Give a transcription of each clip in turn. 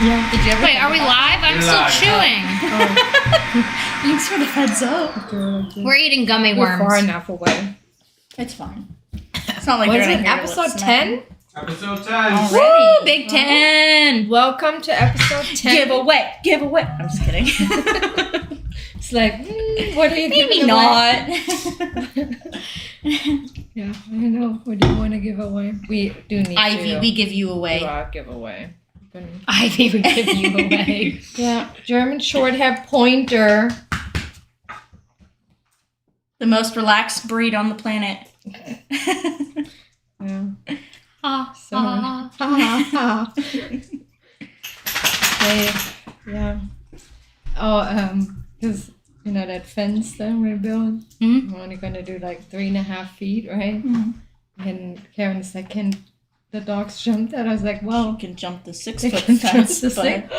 Yeah. Did you ever? Wait, are we live? I'm still chewing. Thanks for the heads up. We're eating gummy We're far worms. enough away. It's fine. It's not like Was they're it gonna hear episode 10? Episode 10. Woo, Big 10. Welcome to episode 10. Giveaway. I'm just kidding. It's like, what are you Maybe giving not. away? Yeah, I know. What do you want to give away? We do need Ivy, to we give you do away. our giveaway. Ivy would give you away. Yeah, German Shorthair Pointer. The most relaxed breed on the planet. Yeah. Ah, So, ah. yeah. Oh, because you know that fence that we're building. Mhm. We're only gonna do like 3.5 feet, right? Mhm. And Karen's like, "Can the dogs jump that?" I was like, "Well, You can jump the 6 they foot can jump fence, the but six-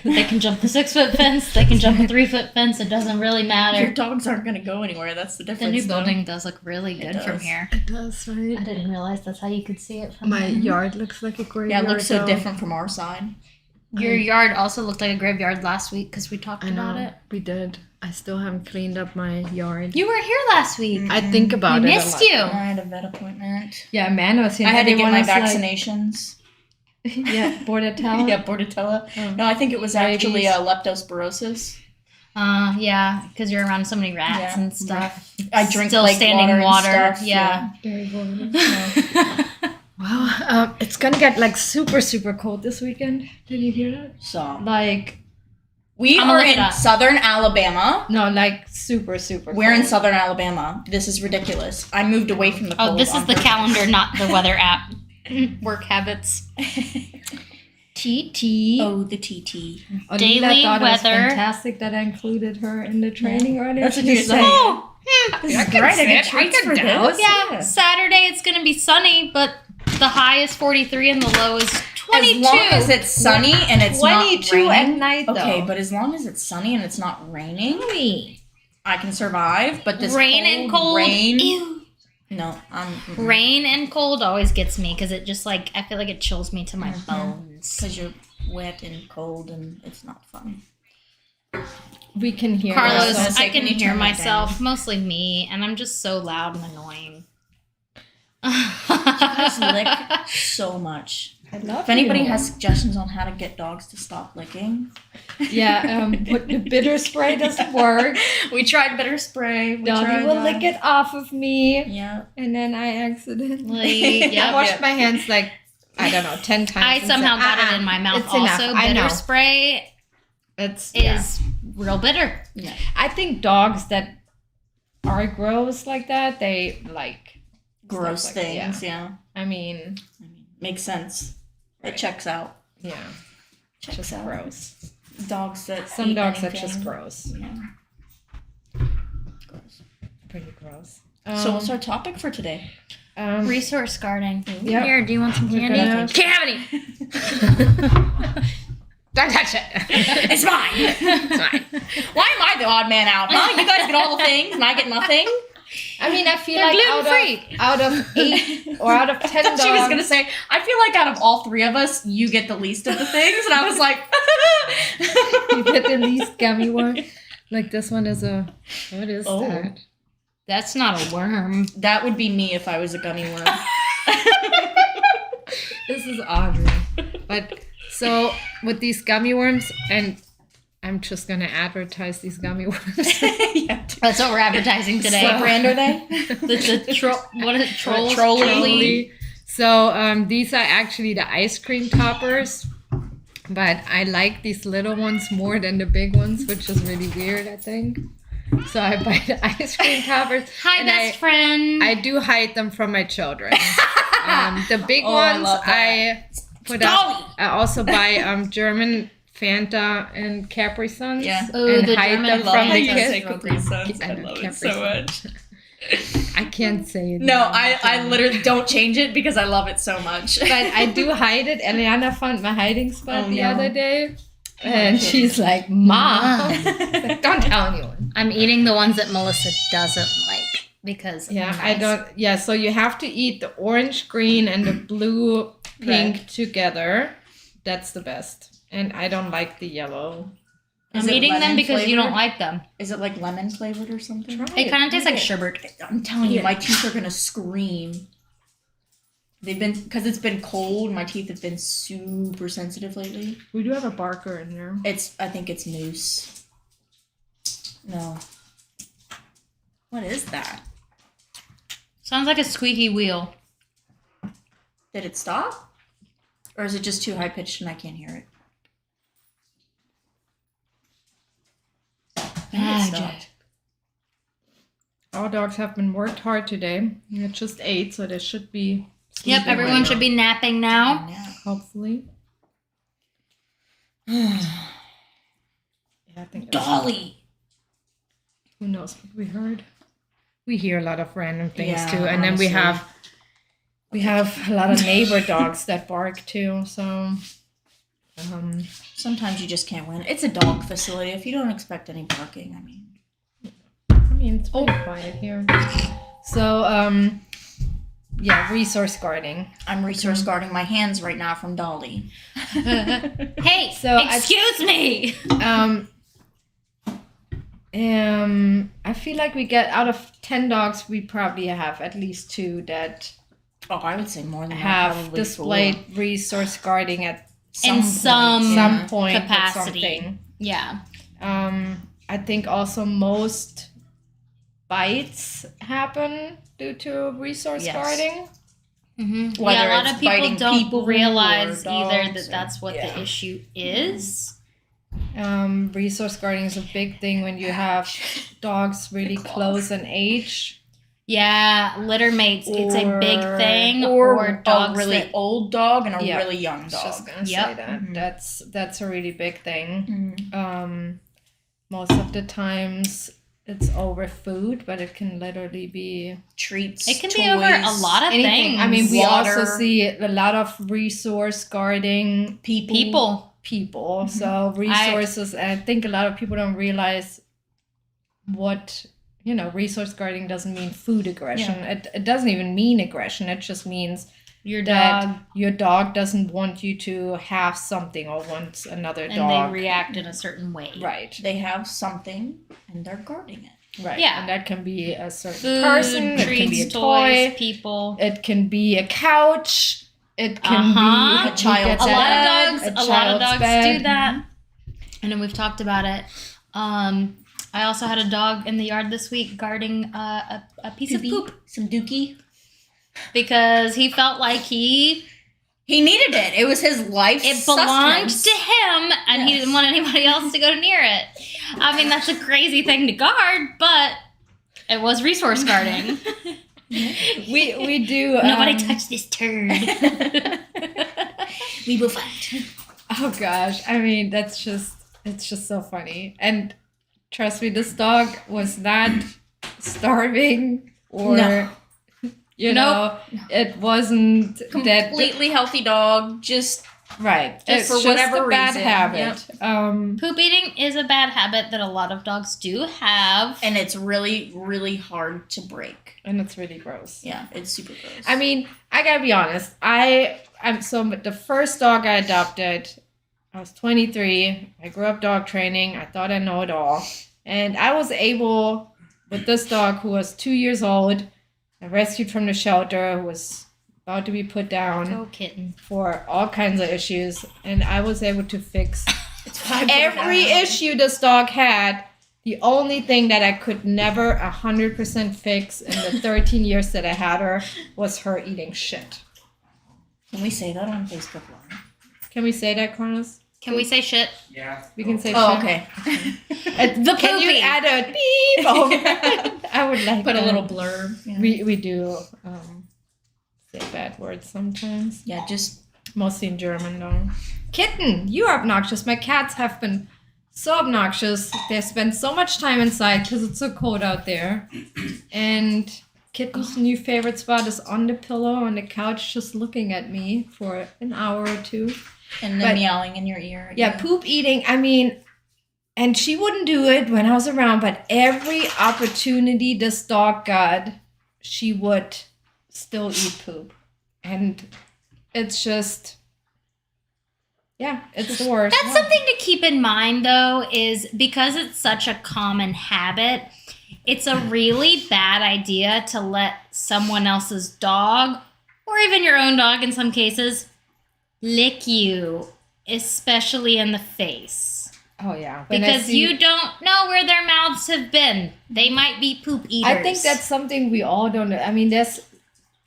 They can jump the 6-foot fence. They can jump a 3-foot fence. It doesn't really your matter. dogs aren't gonna go anywhere. That's the The difference. new though. building does look really good from does. here. It does, right? I didn't realize that's how you could see it from My here. yard looks like a graveyard. Yeah, it looks so though. different from our side. Your yard also looked like a graveyard last week because we talked I about know. it. We did. I still haven't cleaned up my yard. You were here last week. I think about I it. missed a lot. you. I had a vet appointment. Yeah, Amanda was here. I had to get Everyone my was like- vaccinations. yeah, Bordetella. Yeah, Bordetella. Oh. No, I think it was Rabies. actually leptospirosis. Yeah, because you're around so many rats Yeah. and stuff. I drink Still lake standing water. And water. stuff, Yeah. Very good. Yeah. Well, it's gonna get like super, super cold this weekend. Did you hear that? So Like, we I'm gonna are look it in up. southern Alabama. no, like super, super We're in cold. southern Alabama. This is ridiculous. I moved away from the cold. Oh, this is on the purpose. calendar, not the weather app. Work habits. TT. Oh, the TT. Alina Daily thought it was weather. fantastic that I included her in the training earlier. That's what She you're said, saying. Oh, This is great. I get treats for this. yeah. Saturday it's gonna be sunny, but the high is 43 and the low is 22. As long as it's sunny and it's not 22 at raining. night, though. Okay, but as long as it's sunny and it's not raining, I can survive. But this rain and cold. rain, Ew. no, Rain and cold always gets me because it just like I feel like it chills me to my bones. because you're wet and cold and it's not fun. We can hear Carlos, ourselves. say, I can can you hear turn it myself, mostly me, and I'm just so loud and annoying. You guys lick so much. I love If anybody you. has suggestions on how to get dogs to stop licking, Yeah, but the bitter spray doesn't work. we tried bitter spray. We Doggy tried will that. lick it off of me. Yeah. And then I accidentally Like, I yep. washed my hands like, I don't know, 10 times. I and somehow said, got it in my mouth. it's enough. Also, I know. bitter spray It's is real bitter. Yeah. I think dogs that are gross like that, they like Gross stuff like that, things. Yeah. I mean, Makes sense. Right. It checks out. yeah, Checks just out. gross. Dogs that Some eat dogs are anything. just gross. Yeah. Gross. Pretty gross. So what's our topic for today? Resource guarding. Yep. Here, do you want some We're candy? gonna- Can't have any. Don't touch it. It's mine. It's fine. Why am I the odd man out? Huh? You guys get all the things and I get nothing. I mean, I feel They're like gluten-free. out of 8 or out of 10 dogs. She was gonna say, I feel like out of all three of us, you get the least of the things, and I was like, You get the least gummy one. Like this one is a. What is Oh. that? That's not a worm. that would be me if I was a gummy worm. This is Audrey. But so with these gummy worms, and I'm just gonna advertise these gummy worms. Yeah. That's what we're advertising today. What brand are they? What is it? Trolls? Trolli. So these are actually the ice cream toppers. But I like these little ones more than the big ones, which is really weird, I think. So I buy the ice cream toppers. Hi, and best friend. I do hide them from my children. The big Oh, I ones love that. I put Dolly! up. I also buy German Fanta and Capri Suns. Yeah. Ooh, and the hide German them from Fanta. the I kids. say Capri Suns. I know, love it Capri so Suns. much. I can't say it. No, now. I literally don't change it because I love it so much. But I do hide it. Eliana found my hiding spot Oh, the no. other day. And she's like, Mom. Like, don't tell anyone. I'm eating the ones that Melissa doesn't like because Yeah, they're I nice. don't. Yeah, so you have to eat the orange, green, and the blue, pink Red. together. That's the best. And I don't like the yellow. Is I'm it eating them lemon because you don't flavored? like them. Is it like lemon flavored or something? Try It kind of tastes like Eat it. sherbet. I'm telling you, Yeah. my teeth are gonna scream. They've been, because it's been cold, my teeth have been super sensitive lately. We do have a barker in there. I think it's moose. No. What is that? Sounds like a squeaky wheel. Did it stop? Or is it just too high pitched and I can't hear it? I think it stopped. Our dogs have been worked hard today. It just ate, so they should be. Yep, sleeping everyone right should now, be napping now. Yeah. hopefully. Yeah, I think. Dolly. Who knows what we heard? We hear a lot of random things Yeah, too, and then we honestly. have a lot of neighbor dogs that bark too. So, Sometimes you just can't win. It's a dog facility. If you don't expect any barking, I mean. it's pretty quiet here. So, yeah, resource guarding. I'm resource guarding my hands right now from Dolly. Hey, So excuse me. I feel like we get out of 10 dogs, we probably have at least 2 that Oh, I would say more than that. have Probably displayed 4. resource guarding at In some point with capacity. something. Yeah. I think also most bites happen due to resource Yes. guarding. Mm-hmm. Whether Yeah, a lot it's of people biting don't people realize or either dogs that that's what yeah. the issue is. Resource guarding is a big thing when you have dogs really claws. close in age. Yeah, litter mates. It's a big Or- thing. Or Or dogs a really that, old dog and a Yeah. really young I was dog. just gonna say Yep. that. Mhm. That's a really big thing. Mm. Most of the times it's over food, but it can literally be Treats. it can toys, be over a lot of anything. things. I mean, we Water. also see a lot of resource guarding people. people. So resources, and I think a lot of people don't realize what, resource guarding doesn't mean food aggression. It doesn't even mean aggression. It just means Your that dog, your dog doesn't want you to have something or wants another and dog. they react in a certain way. Right. They have something and they're guarding it. Right. Yeah. And that can be a certain Food, person. It treats, can be a toys, toy. people. It can be a couch. It can Uh-huh. be A child's A lot bed, of dogs. A lot of child's dogs bed. do that. And then we've talked about it. I also had a dog in the yard this week guarding a piece of poop Some dookie. because he felt like he He needed it. It was his life. it belonged sustenance. to him, and he Yes. didn't want anybody else to go near it. I mean, that's a crazy thing to guard, but it was resource guarding. we do. Nobody touch this turd. We will fight. Oh gosh. I mean, it's just so funny. And trust me, this dog was not starving or No. it wasn't that Completely healthy dog. Just right. It's for just whatever a bad reason. habit. Poop eating is a bad habit that a lot of dogs do have. and it's really, really hard to break. And it's really gross. Yeah, it's super gross. I mean, I gotta be honest. The first dog I adopted, I was 23. I grew up dog training. I thought I know it all. And I was able, with this dog who was 2 years old, I rescued from the shelter, who was about to be put down Go kitten. for all kinds of issues. And I was able to fix it's fine. every issue this dog had. The only thing that I could never 100% fix in the 13 years that I had her was her eating shit. Can we say that on Facebook Live? Can we say that, Kronos? Can we say shit? Yeah. We can say Oh, shit. okay. The Can you pooping. add a beep over it? I would like Put a that. little blurb. Yeah. We do say bad words sometimes. Yeah, just Mostly in German, though. Kitten, you are obnoxious. My cats have been so obnoxious. They spend so much time inside because it's so cold out there. And Kitten's new favorite spot is on the pillow on the couch, just looking at me for an hour or two. and then But- meowing in your ear. Yeah, poop eating. I mean, and she wouldn't do it when I was around, but every opportunity this dog got, she would still eat poop. And it's just, Yeah, it's the worst. That's something to keep in mind, though, is because it's such a common habit, it's a really bad idea to let someone else's dog, or even your own dog in some cases, lick you, especially in the face. Oh, yeah. Because you don't know where their mouths have been. They might be poop eaters. I think that's something we all don't know. I mean, there's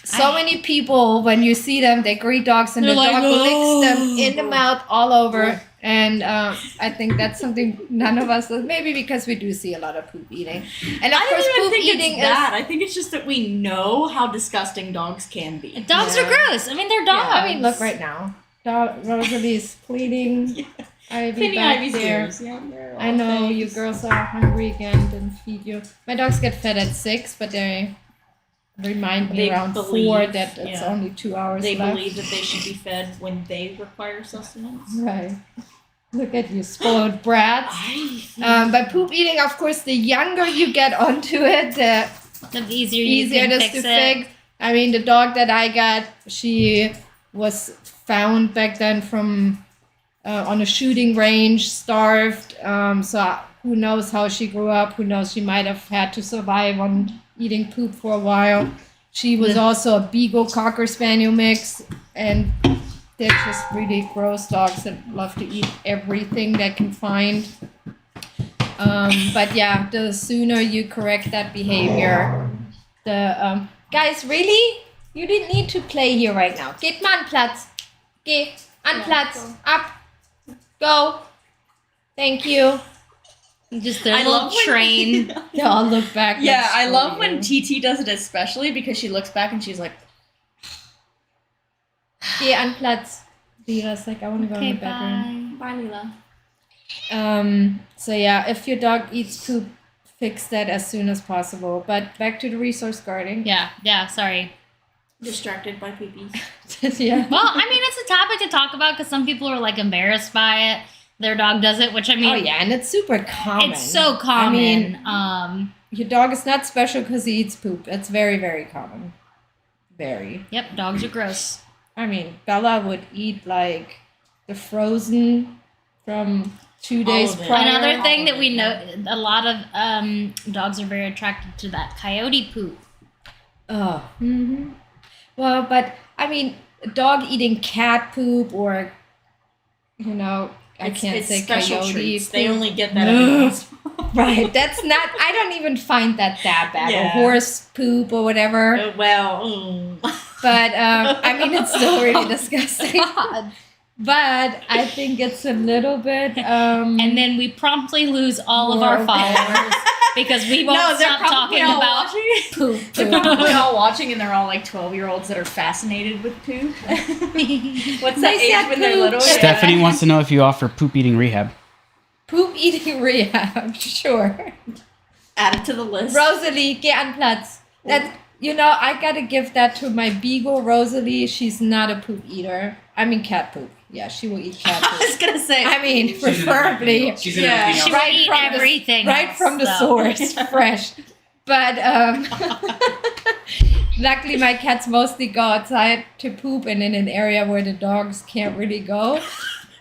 so many people, when you see them, they greet dogs and the dog licks them in the mouth all over. And I think that's something none of us, maybe because we do see a lot of poop eating. And of course, poop eating is... I think it's just that we know how disgusting dogs can be. Dogs are gross. I mean, they're dogs. Yeah, I mean, look right now. Rosalie's pleading. Ivy back Ivy's there. ears. Yeah, I know you girls are hungry again. Didn't feed you. My dogs get fed at 6, but they remind me around 4 that it's only 2 hours They left. believe that they should be fed when they require sustenance. Right. Look at you, spoiled brats. But poop eating, of course, the younger you get onto it, the easier it is to fix. I mean, the dog that I got, she was found back then from on a shooting range, starved. So who knows how she grew up? Who knows? She might have had to survive on eating poop for a while. She was also a Beagle Cocker Spaniel mix, and they're just really gross dogs that love to eat everything they can find. But yeah, the sooner you correct that behavior, the guys, really, you didn't need to play here right now. Geht mal an Platz. Geh an Platz. Up. Go. Thank you. Just their little train. They all look back. Yeah, I love when TT does it, especially because she looks back and she's like, Geh an Platz. Lira's like, I want to go in the bedroom. bye, Lila. So yeah, if your dog eats poop, fix that as soon as possible. But back to the resource guarding. Yeah, sorry. Distracted by poopies. Yeah. Well, I mean, it's a topic to talk about because some people are like embarrassed by it. Their dog does it, which I mean... Oh yeah, and it's super common. It's so common. I mean, your dog is not special because he eats poop. It's very, very common. Very. Yep, dogs are gross. I mean, Bella would eat like the frozen from 2 days prior. Another thing that we know, a lot of dogs are very attracted to that coyote poop. Oh. Mm-hmm. Well, but I mean, a dog eating cat poop or, you know, I can't say special coyote treats. poop. They only get that every once. Right, that's not, I don't even find that bad. Yeah. Or horse poop or whatever. But, I mean, it's still really disgusting. But I think it's a little bit... and then we promptly lose all of our followers because we won't stop talking about poop. They're probably all watching and they're all like 12-year-olds that are fascinated with poop. What's that age when they're little? Stephanie wants to know if you offer poop eating rehab. Poop eating rehab, sure. Add it to the list. Rosalie, geh an Platz. That, you know, I gotta give that to my beagle, Rosalie. She's not a poop eater. I mean, cat poop. Yeah, she will eat cat poop. I was gonna say. I mean, preferably. She's in everything else. She will eat everything Right else, from the though. source, fresh. But luckily, my cats mostly go outside to poop and in an area where the dogs can't really go.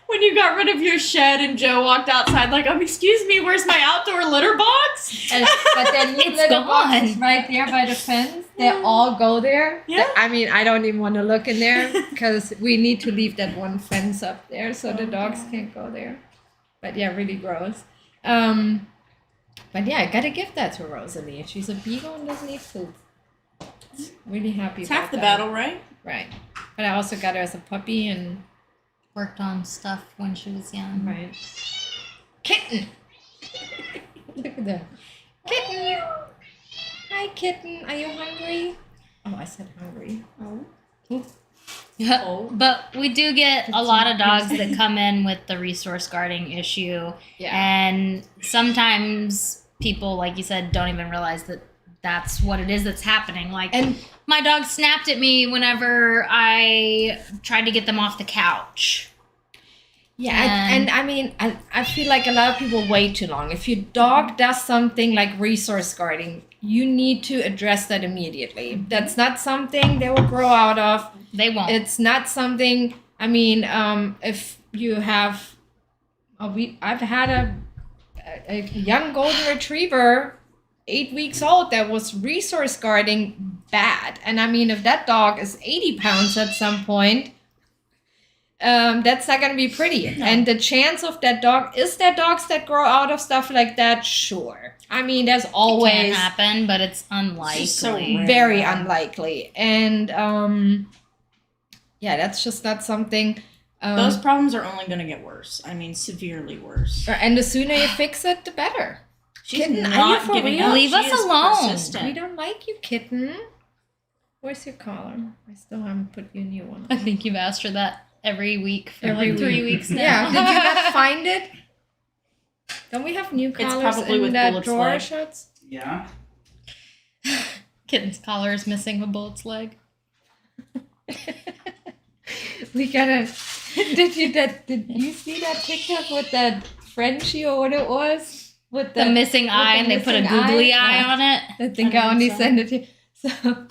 When you got rid of your shed and Joe walked outside like, excuse me, where's my outdoor litter box? But then you litter box is right there by the fence. They all go there. Yeah. I mean, I don't even want to look in there because we need to leave that one fence up there so the dogs can't go there. But yeah, really gross. But yeah, I gotta give that to Rosalie. She's a beagle and doesn't eat poop. Really happy It's about half the that. battle, right? Right. But I also got her as a puppy and... Worked on stuff when she was young. Right. Kitten! Look at that. Kitten! Hi, kitten. Are you hungry? Oh, I said hungry. Oh. Yeah, but we do get a lot of dogs that come in with the resource guarding issue. Yeah. And sometimes people, like you said, don't even realize that that's what it is that's happening. Like, And my dog snapped at me whenever I tried to get them off the couch. yeah, and I mean, I feel like a lot of people wait too long. If your dog does something like resource guarding, you need to address that immediately. That's not something they will grow out of. They won't. It's not something, I mean, if you have, I've had a young golden retriever, 8 weeks old, that was resource guarding bad. And I mean, if that dog is 80 pounds at some point, that's not going to be pretty. No. And the chance of that dog, is there dogs that grow out of stuff like that? Sure. I mean, there's It can always happen, but it's unlikely. just so rare. very unlikely. And yeah, that's just not something. Those problems are only going to get worse. I mean, severely worse. And the sooner you fix it, the better. She's Kitten, are you not for giving real? up. Leave She us is alone. persistent. We don't like you, kitten. Where's your collar? I still haven't put you a new one. I think you've asked her that every week for Every like 3 week. weeks now. Yeah, did you not find it? Don't we have new collars probably in with that Bullet's drawer, leg. Schutz? Yeah. Kitten's collar is missing a bullet's leg. We gotta. Did you see that TikTok with that Frenchie or what it was? With The missing eye, the and they put a missing googly eye? eye Yeah. on it. I think I I think only so. sent it to you. So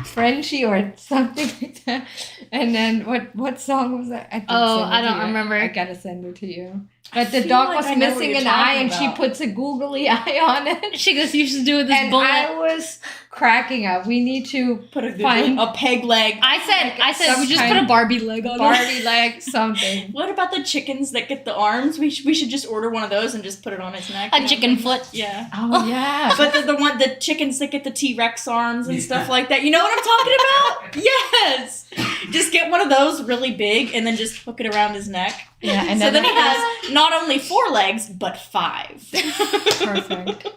Frenchie or something like that. And then what song was that? I did Oh, send it I to don't you. remember. I gotta send it to you. I But the feel dog like was I know what missing you're an eye, talking and she about. puts a googly eye on it. She goes, "You should do with this And bullet." I was cracking up. We need to Put a, Fine. a peg leg. I said, some we just kind put a of Barbie leg on it. Barbie leg something. What about the chickens that get the arms? We should just order one of those and just put it on his neck. A chicken foot. Yeah. Oh yeah. But the chickens that get the T-Rex arms and stuff like that. You know what I'm talking about? Yes. Just get one of those really big and then just hook it around his neck. Yeah, and So then he it goes- has not only 4 legs but 5. perfect.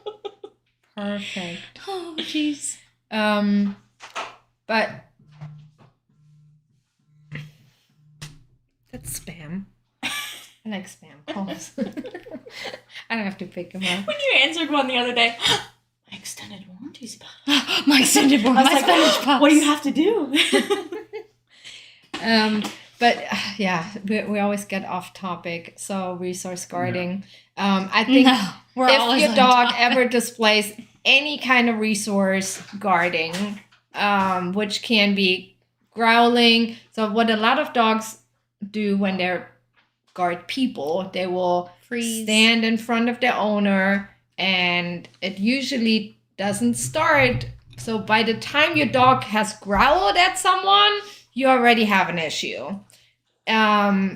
Perfect. Oh, jeez. But that's spam. I like spam calls. I don't have to pick them up. When you answered one the other day, my extended warranty's about. My extended one. I was My like, Spanish pups. what do you have to do? But yeah, we always get off topic. So resource guarding. I think No, we're if always your on dog top. ever displays any kind of resource guarding, which can be growling. So what a lot of dogs do when they're guard people, they will Freeze. stand in front of their owner, and it usually doesn't start. So by the time your dog has growled at someone, you already have an issue.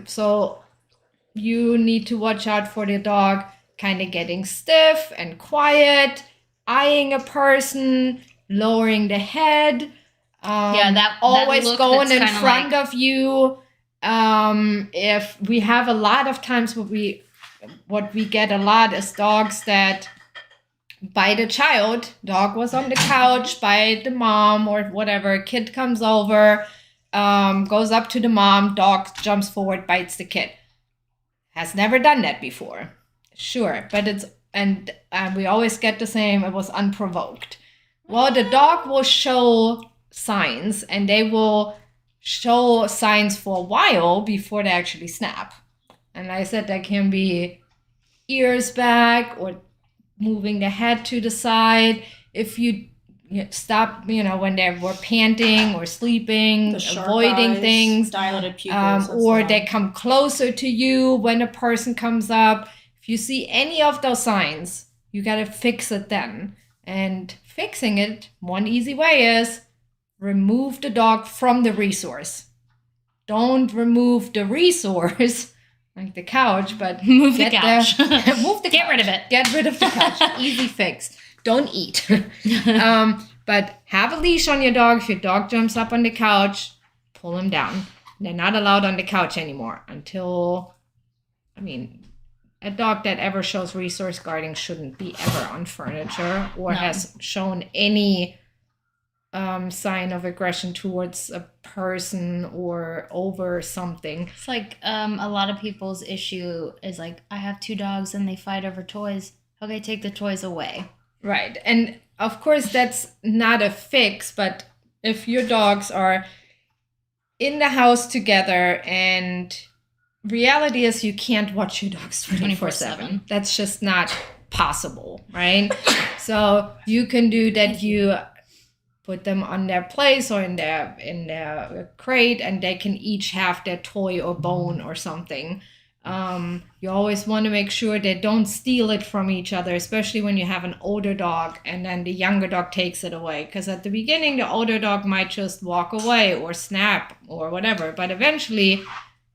So you need to watch out for the dog kind of getting stiff and quiet, eyeing a person, lowering the head. Yeah, that always look going that's in kinda front like- of you. If we have a lot of times what we get a lot is dogs that bite a child. Dog was on the couch, bite the mom or whatever. Kid comes over, goes up to the mom. Dog jumps forward, bites the kid. Has never done that before. Sure, but and we always get the same. It was unprovoked. Well, the dog will show signs, and they will show signs for a while before they actually snap. And like I said, that can be ears back or moving the head to the side. If you stop, when they were panting or sleeping, The sharp avoiding eyes, things, dilated pupils, that's or the they one. come closer to you when a person comes up. If you see any of those signs, you got to fix it then. And fixing it, one easy way is remove the dog from the resource. Don't remove the resource, like the couch, but Move the get couch. move the Get couch. rid of it. Get rid of the couch. Easy fix. Don't eat. But have a leash on your dog. If your dog jumps up on the couch, pull him down. They're not allowed on the couch anymore until, a dog that ever shows resource guarding shouldn't be ever on furniture or No. has shown any sign of aggression towards a person or over something. It's like a lot of people's issue is like, I have 2 dogs and they fight over toys. Okay, take the toys away. Right. And of course, that's not a fix, but if your dogs are in the house together, and reality is you can't watch your dogs 24/7. That's just not possible, right? So you can do that. You put them on their place or in their crate, and they can each have their toy or bone or something. You always want to make sure they don't steal it from each other, especially when you have an older dog and then the younger dog takes it away. Because at the beginning, the older dog might just walk away or snap or whatever. But eventually,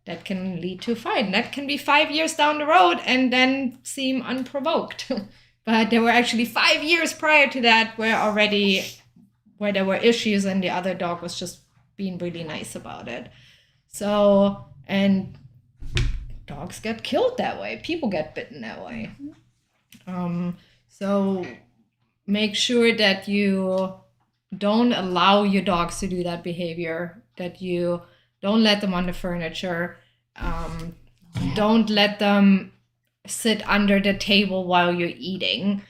that can lead to a fight. And that can be 5 years down the road and then seem unprovoked. But there were actually 5 years prior to that where there were issues and the other dog was just being really nice about it. So, and dogs get killed that way. People get bitten that way. So make sure that you don't allow your dogs to do that behavior, that you don't let them on the furniture. Don't let them sit under the table while you're eating.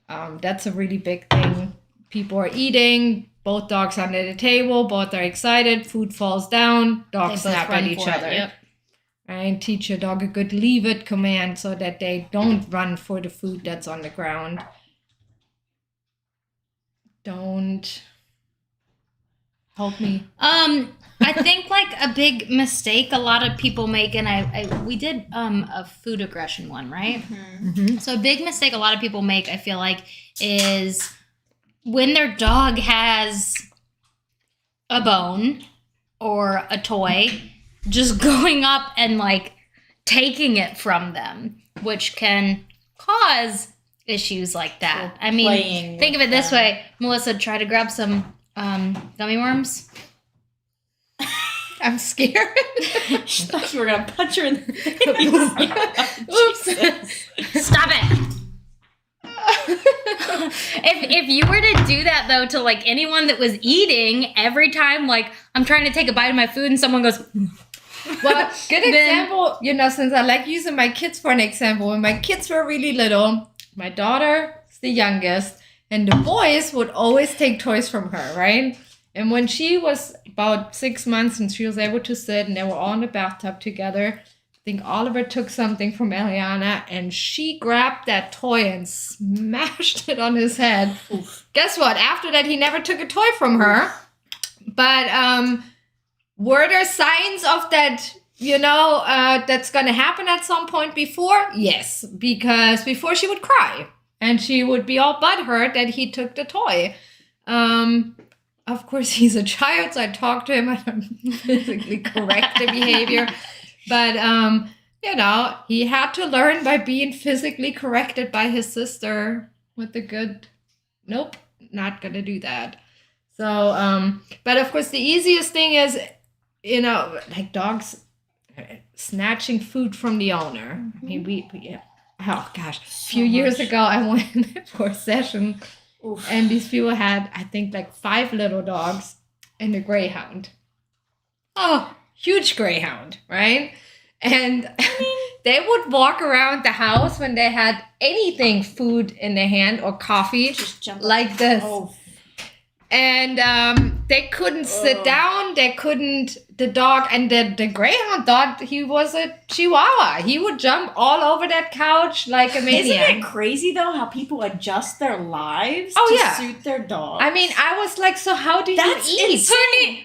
That's a really big thing. People are eating, both dogs under the table, both are excited, food falls down, dogs snap at each other. Yep. Right? Teach your dog a good leave it command so that they don't run for the food that's on the ground. Don't help me. I think like a big mistake a lot of people make, and we did a food aggression one, right? Mm-hmm. So a big mistake a lot of people make, I feel like, is when their dog has a bone or a toy, just going up and like taking it from them, which can cause issues like that. So I mean, think of it this way. Melissa, try to grab some gummy worms. I'm scared. She thought you were going to punch her in the face. Oops. Stop it. if you were to do that though to like anyone that was eating, every time like I'm trying to take a bite of my food and someone goes, well, good example, since I like using my kids for an example, when my kids were really little, my daughter is the youngest, and the boys would always take toys from her, right? And when she was about 6 months and she was able to sit and they were all in the bathtub together, I think Oliver took something from Eliana and she grabbed that toy and smashed it on his head. Oof. Guess what? After that, he never took a toy from her. But were there signs of that, that's going to happen at some point before? Yes, because before she would cry and she would be all butthurt that he took the toy. Of course, he's a child, so I talk to him. I don't physically correct the behavior. But, he had to learn by being physically corrected by his sister with the good, nope, not going to do that. So, but of course, the easiest thing is, like dogs snatching food from the owner. I mean, oh gosh, a few years ago, I went for a session. Oof. And these people had, I think, like 5 little dogs and a greyhound. Oh, huge greyhound, right? And they would walk around the house when they had anything, food in their hand or coffee, just jump like this. Oh. And they couldn't sit down. They couldn't, the dog, and the greyhound thought he was a chihuahua. He would jump all over that couch like a maniac. Isn't it crazy, though, how people adjust their lives to suit their dogs? I mean, I was like, so how do you eat?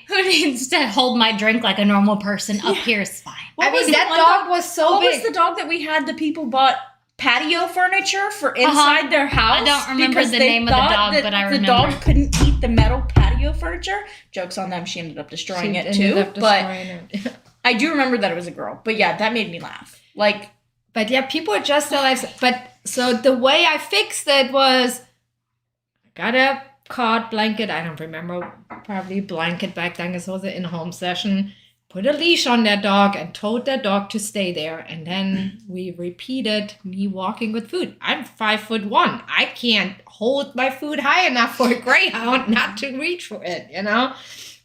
Who needs to hold my drink like a normal person? Up here is fine. I mean, that dog was so big. What was the dog that we had? The people bought patio furniture for inside their house. I don't remember the name of the dog, but I remember. The dog couldn't eat the metal patio furniture. Joke's on them. She ended up destroying it too. But I do remember that it was a girl. But yeah, that made me laugh. But yeah, people adjust their lives. But so the way I fixed it was, I got a cot blanket. I don't remember, probably blanket back then because it was an in-home session. Put a leash on that dog and told that dog to stay there. And then we repeated me walking with food. I'm 5'1". I can't hold my food high enough for a greyhound not to reach for it,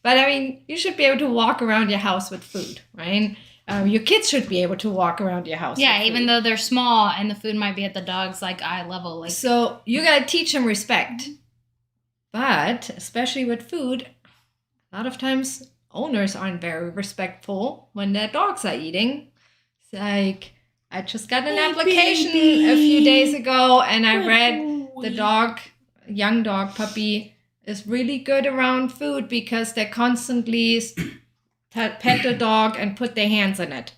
But I mean, you should be able to walk around your house with food, right? Your kids should be able to walk around your house. Yeah, even though they're small and the food might be at the dog's eye level. So you got to teach them respect. But especially with food, a lot of times owners aren't very respectful when their dogs are eating. It's like, I just got an application a few days ago and I read the dog, young dog puppy, is really good around food because they constantly pet the dog and put their hands in it.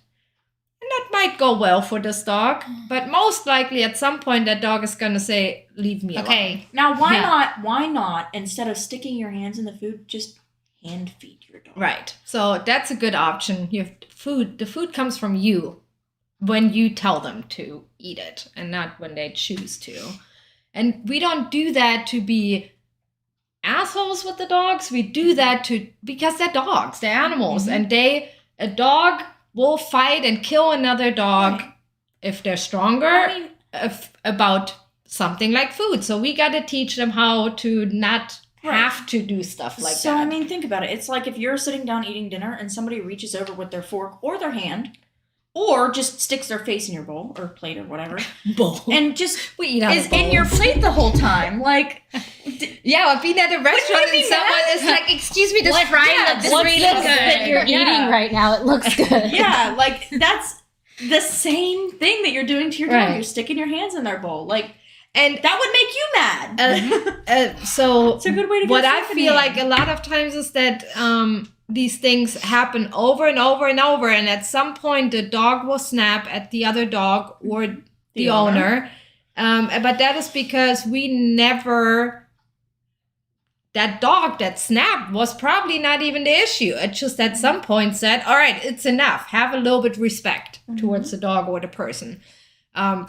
And that might go well for this dog, but most likely at some point that dog is going to say, leave me alone. Okay. Now, why not, instead of sticking your hands in the food, just hand feed your dog? Right. So that's a good option. You have food. The food comes from you when you tell them to eat it and not when they choose to. And we don't do that to be assholes with the dogs. We do that because they're dogs, they're animals, and a dog will fight and kill another dog if they're stronger about something like food. So we got to teach them how to not have to do stuff like that. So, I mean, think about it. It's like if you're sitting down eating dinner and somebody reaches over with their fork or their hand or just sticks their face in your bowl or plate or whatever bowl. And just We eat out is of in your bowls. plate the whole time. Like, Yeah, being at a restaurant and someone is like, excuse me, this fry looks What's really this good. that you're Yeah. eating right now? It looks good. yeah, like that's the same thing that you're doing to your dog. Right. You're sticking your hands in their bowl. Like, And that would make you mad. so It's a good way to what get I feel like a lot of times is that these things happen over and over and over, and at some point the dog will snap at the other dog or the owner. But that is because that dog that snapped was probably not even the issue. It just at some point said, all right, it's enough. Have a little bit respect towards the dog or the person.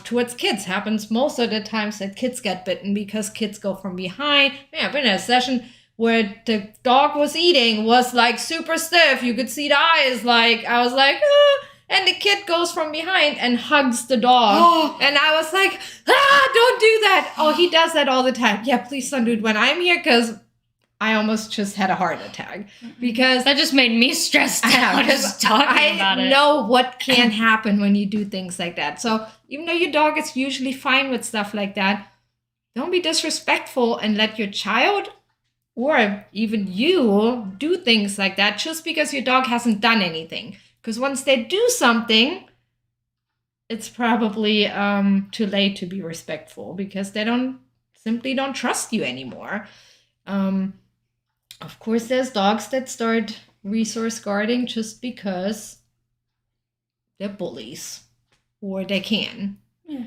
Towards kids happens most of the times that kids get bitten because kids go from behind. Yeah, I've been in a session where the dog was eating was like super stiff. You could see the eyes. Like I was like, ah, and the kid goes from behind and hugs the dog. And I was like, don't do that. Oh, he does that all the time. Yeah, please don't do it when I'm here because I almost just had a heart attack because That just made me stressed out just talking about it. I know what can happen when you do things like that. So even though your dog is usually fine with stuff like that, don't be disrespectful and let your child or even you do things like that just because your dog hasn't done anything. Because once they do something, it's probably too late to be respectful because they simply don't trust you anymore. Of course, there's dogs that start resource guarding just because they're bullies or they can. Yeah.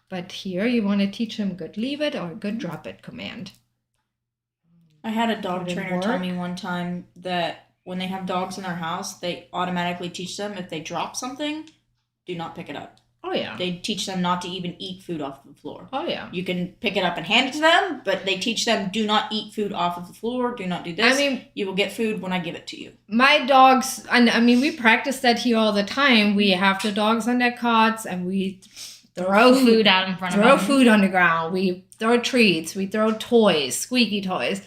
But here you want to teach them good leave it or good drop it command. I had a dog Did it trainer tell work? me one time that when they have dogs in their house, they automatically teach them if they drop something, do not pick it up. Oh, yeah. They teach them not to even eat food off of the floor. Oh, yeah. You can pick it up and hand it to them, but they teach them do not eat food off of the floor, do not do this. I mean, you will get food when I give it to you. my dogs, and I mean, we practice that here all the time. We have the dogs on their cots and we Throw food out in front of throw them. food on the ground. We throw treats. We throw toys, squeaky toys.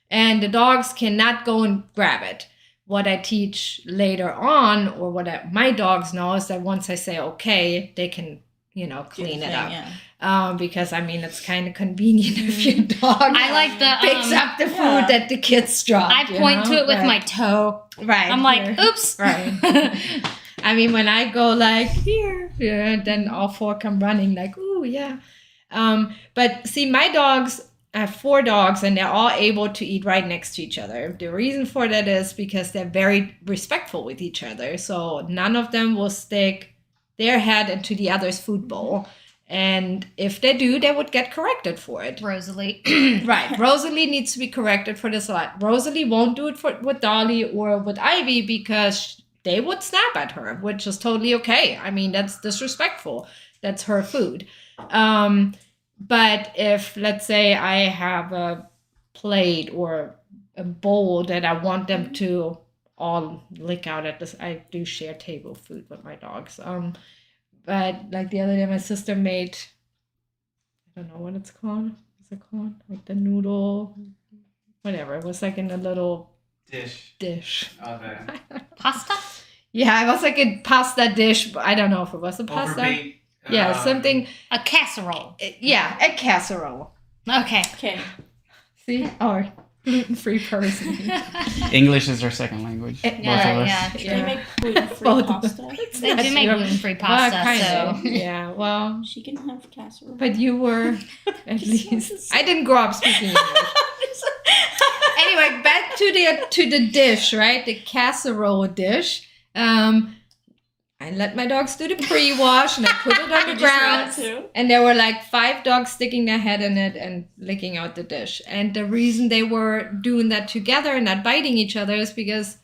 And the dogs cannot go and grab it. What I teach later on, or my dogs know, is that once I say okay, they can, clean it up. Yeah. Because I mean, it's kind of convenient if your dog I like the picks up the food yeah. that the kids dropped. I point to it with Right. my toe. Right. I'm like, here. oops. Right. I mean, when I go like here, then all four come running like, ooh, yeah. But see, my dogs, I have 4 dogs and they're all able to eat right next to each other. The reason for that is because they're very respectful with each other. So none of them will stick their head into the other's food bowl. And if they do, they would get corrected for it. Rosalie. Right. Rosalie needs to be corrected for this a lot. Rosalie won't do it with Dolly or with Ivy because they would snap at her, which is totally okay. I mean, that's disrespectful. That's her food. But if, let's say, I have a plate or a bowl that I want them to all lick out at this, I do share table food with my dogs. But like the other day, my sister made, I don't know what it's called. What's it called? Like the noodle, whatever. It was like in a little dish. Oh, the Pasta? Yeah, it was like a pasta dish. But I don't know if it was a pasta. overbait. Yeah, something. A casserole. Yeah, a casserole. Okay. Okay. See? Or gluten-free person. English is our second language. Both of us. Yeah. They Yeah. make gluten-free Both. pasta. They do make gluten-free Well, pasta, kind of. so. Yeah, well, She can have casserole. but you were at Just least. I didn't grow up speaking English. Anyway, back to the dish, right? The casserole dish. I let my dogs do the pre-wash and I put it on the ground. And there were like 5 dogs sticking their head in it and licking out the dish. And the reason they were doing that together and not biting each other is because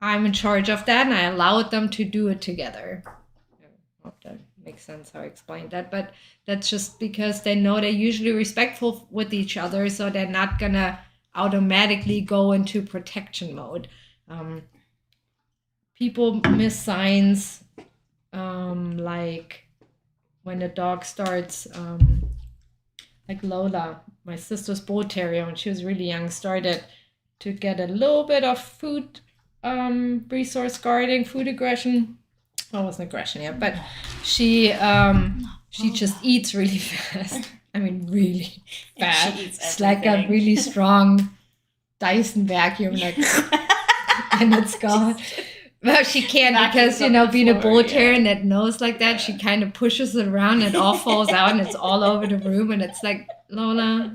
I'm in charge of that and I allowed them to do it together. I hope that makes sense how I explained that. But that's just because they know they're usually respectful with each other, so they're not going to automatically go into protection mode. People miss signs like when the dog starts, like Lola, my sister's bull terrier, when she was really young, started to get a little bit of food resource guarding, food aggression. Well, it wasn't aggression yet, but she just eats really fast. I mean, really fast. She eats it's like a really strong Dyson vacuum, and it's gone. Well, she can't because, being a bull terrier and that nose like that, she kind of pushes it around and it all falls out and it's all over the room. And it's like, Lola,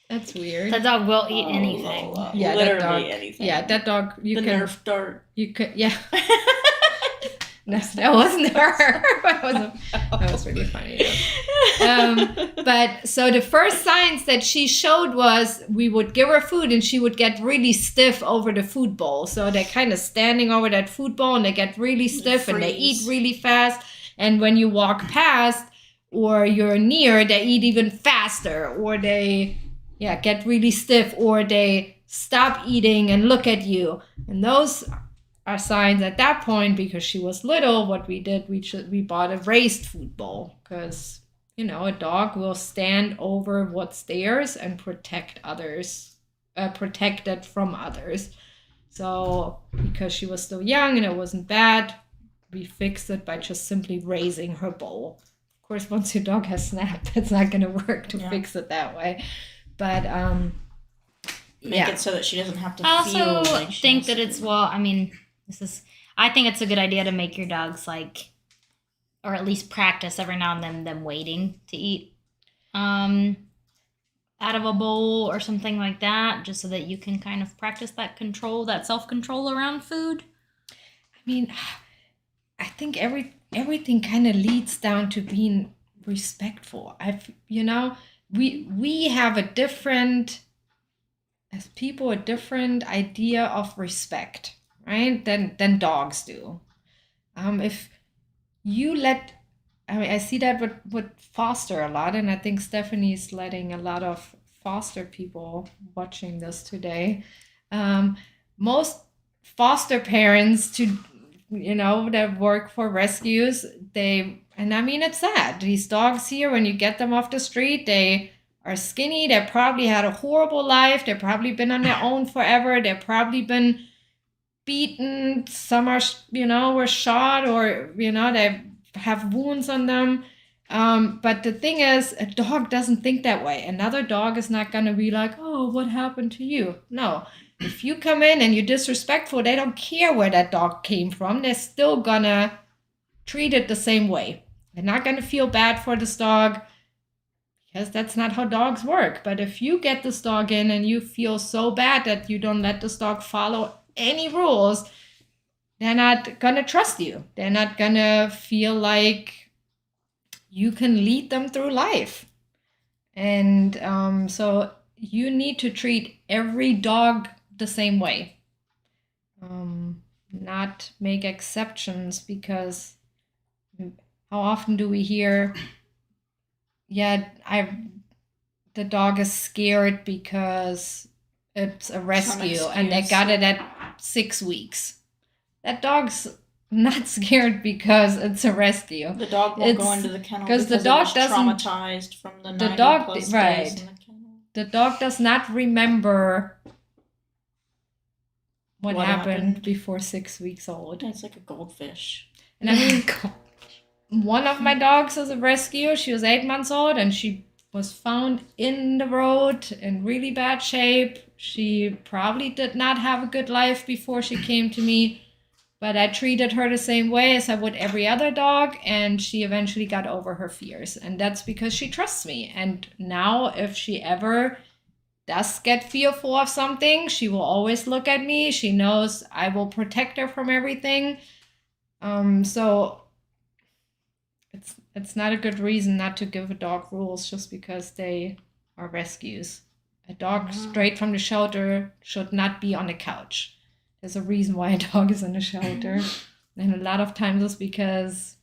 that's weird. That dog will eat anything. Lola. Yeah, Literally that dog, anything. Yeah, that dog, the Nerf dart. You could, yeah. No, that wasn't her. That was really funny. But so the first signs that she showed was we would give her food and she would get really stiff over the food bowl. So they're kind of standing over that food bowl and they get really stiff and they eat really fast. And when you walk past or you're near, they eat even faster, or they get really stiff, or they stop eating and look at you. And those are signs at that point. Because she was little, what we did, we bought a raised food bowl, because a dog will stand over what's theirs and protect it from others. So because she was still young and it wasn't bad, we fixed it by just simply raising her bowl. Of course, once your dog has snapped, it's not going to work to fix it that way. But make it so that she doesn't have to I feel also like she think has that to. it's, well, I mean, I think it's a good idea to make your dogs or at least practice every now and then them waiting to eat out of a bowl or something like that, just so that you can kind of practice that self-control around food. I mean, I think everything kind of leads down to being respectful. We have a different idea of respect, right? Than dogs do. If you I see that with foster a lot, and I think Stephanie's letting a lot of foster people watching this today. Most foster parents that work for rescues, it's sad. These dogs here, when you get them off the street, they are skinny. They probably had a horrible life. They've probably been on their own forever. They've probably been beaten. Some are, were shot, or, they have wounds on them. But the thing is, a dog doesn't think that way. Another dog is not going to be like, oh, what happened to you? No. If you come in and you're disrespectful, they don't care where that dog came from. They're still going to treat it the same way. They're not going to feel bad for this dog, because that's not how dogs work. But if you get this dog in and you feel so bad that you don't let this dog follow any rules, they're not going to trust you. They're not going to feel like you can lead them through life. And so you need to treat every dog the same way. Not make exceptions, because how often do we hear, the dog is scared because it's a rescue and they got it at 6 weeks. That dog's not scared because it's a rescue. The dog won't go into the kennel because the dog it was doesn't traumatized from the 90+ days in the kennel. The dog does not remember what happened before 6 weeks old. It's like a goldfish. And I mean, one of my dogs is a rescue. She was 8 months old and she was found in the road in really bad shape. She probably did not have a good life before she came to me, but I treated her the same way as I would every other dog, and she eventually got over her fears. And that's because she trusts me. And now if she ever does get fearful of something, she will always look at me. She knows I will protect her from everything. So it's not a good reason not to give a dog rules just because they are rescues. A dog straight from the shelter should not be on the couch. There's a reason why a dog is in a shelter. And a lot of times it's because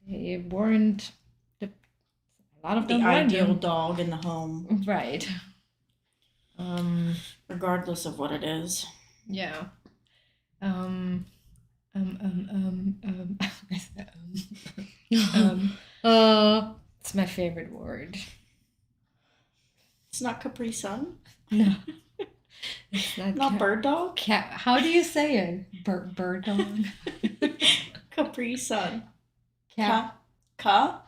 they weren't the ideal dog in the home. Right. Regardless of what it is. Yeah. It's my favorite word. It's not Capri Sun? No. It's Not bird dog? How do you say it? Bird dog? Capri Sun. Cap. Ka?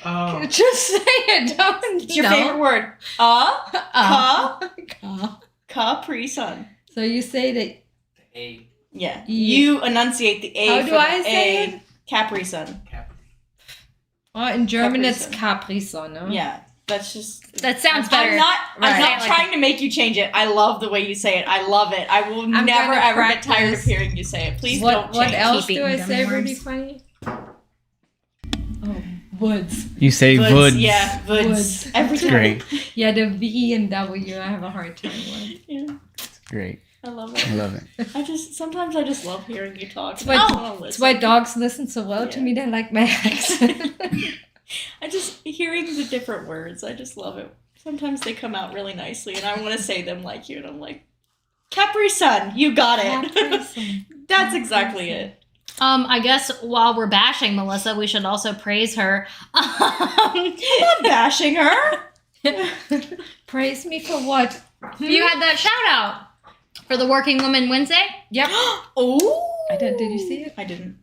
Oh. Just say it. Don't. It's your favorite word. Ka? Ka. Capri Sun. So you say that. A. Yeah. You enunciate the A. How do for I the say A. it? Capri Sun. Oh, in German Capri it's Sun. Capri Sun. No? Yeah. That's just... That sounds better. I'm not Right. trying to make you change it. I love the way you say it. I love it. I will I'm never gonna ever get tired of practice. hearing you say it. Please What don't what change. else Keep do I eating say gummy really worms. funny? Oh, woods. You say Woods, woods. Yeah, woods. Woods. Every time. Great. Yeah, the V and W I have a hard time with. Yeah, Great. I love I it. love it. Sometimes I just love hearing you talk. That's why, I wanna that's listen. why dogs listen so well to Yeah. me. They like my accent. I just hearing the different words. I just love it. Sometimes they come out really nicely, and I want to say them like you, and I'm like, Capri Sun, you got it. Capri Sun. That's exactly it. I guess while we're bashing Melissa, we should also praise her. I'm not bashing her. Praise me for what? You had that shout out for the Working Woman Wednesday. Yep. Oh, Did you see it? I didn't.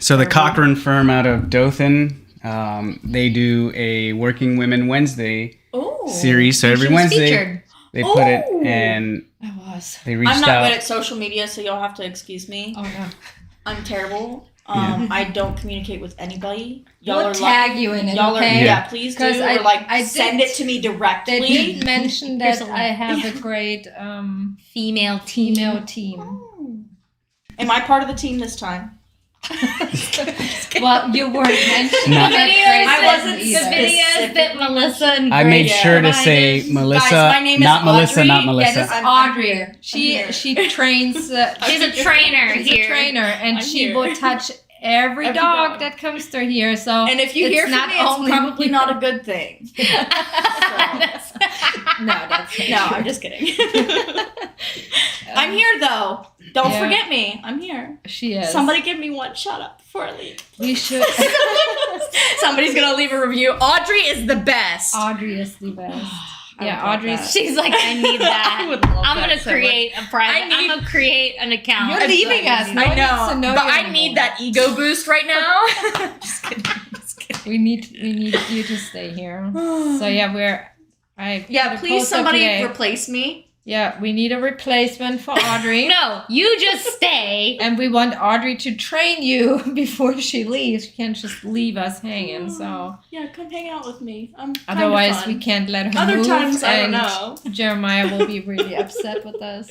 So the Cochrane firm out of Dothan, they do a Working Women Wednesday Oh, series. So every She was Wednesday featured. they put it, Oh. and I was. they reached I'm not out. good at social media, so you'll have to excuse me. Oh no. I'm terrible. Yeah. I don't communicate with anybody. We'll tag you in it, Y'all okay? are, Yeah. please do. 'Cause Or I send did- it to me directly. They did mention Here's that a I link. have a great Female team. female team. Oh. Am I part of the team this time? Well, you weren't mentioned. No. The that videos, Grace I wasn't the either. videos that Melissa and I made Grace sure to provided. say Melissa, my name is not Melissa, Audrey. not Yeah, Melissa. Yes, I'm Audrey. here. She I'm here. she trains. She's a trainer She's here. a trainer, and I'm she here. will touch every Every dog dog. that comes through here. So And if you it's hear from not me, it's only- probably not a good thing. no, that's No, I'm just kidding. I'm here though. Don't Yeah. forget me. I'm here. She is. Somebody give me one shout out before I leave. We should. Somebody's gonna leave a review. Audrey is the best. Audrey is the best. I Yeah, would love Audrey's. that. She's like, I need that. I would love I'm that gonna so create a private. I need- I'm gonna create an account. You're leaving us. No I one needs know, to know but you I anymore. need that ego boost right now. Just kidding. Just kidding. We need you to stay here. So yeah, Yeah, put a please post up somebody today. replace me. Yeah, we need a replacement for Audrey. No, you just stay. And we want Audrey to train you before she leaves. She can't just leave us hanging. So Yeah, come hang out with me. I'm kinda otherwise, fun. we can't let her Other move. times, I don't and know. Jeremiah will be really upset with us.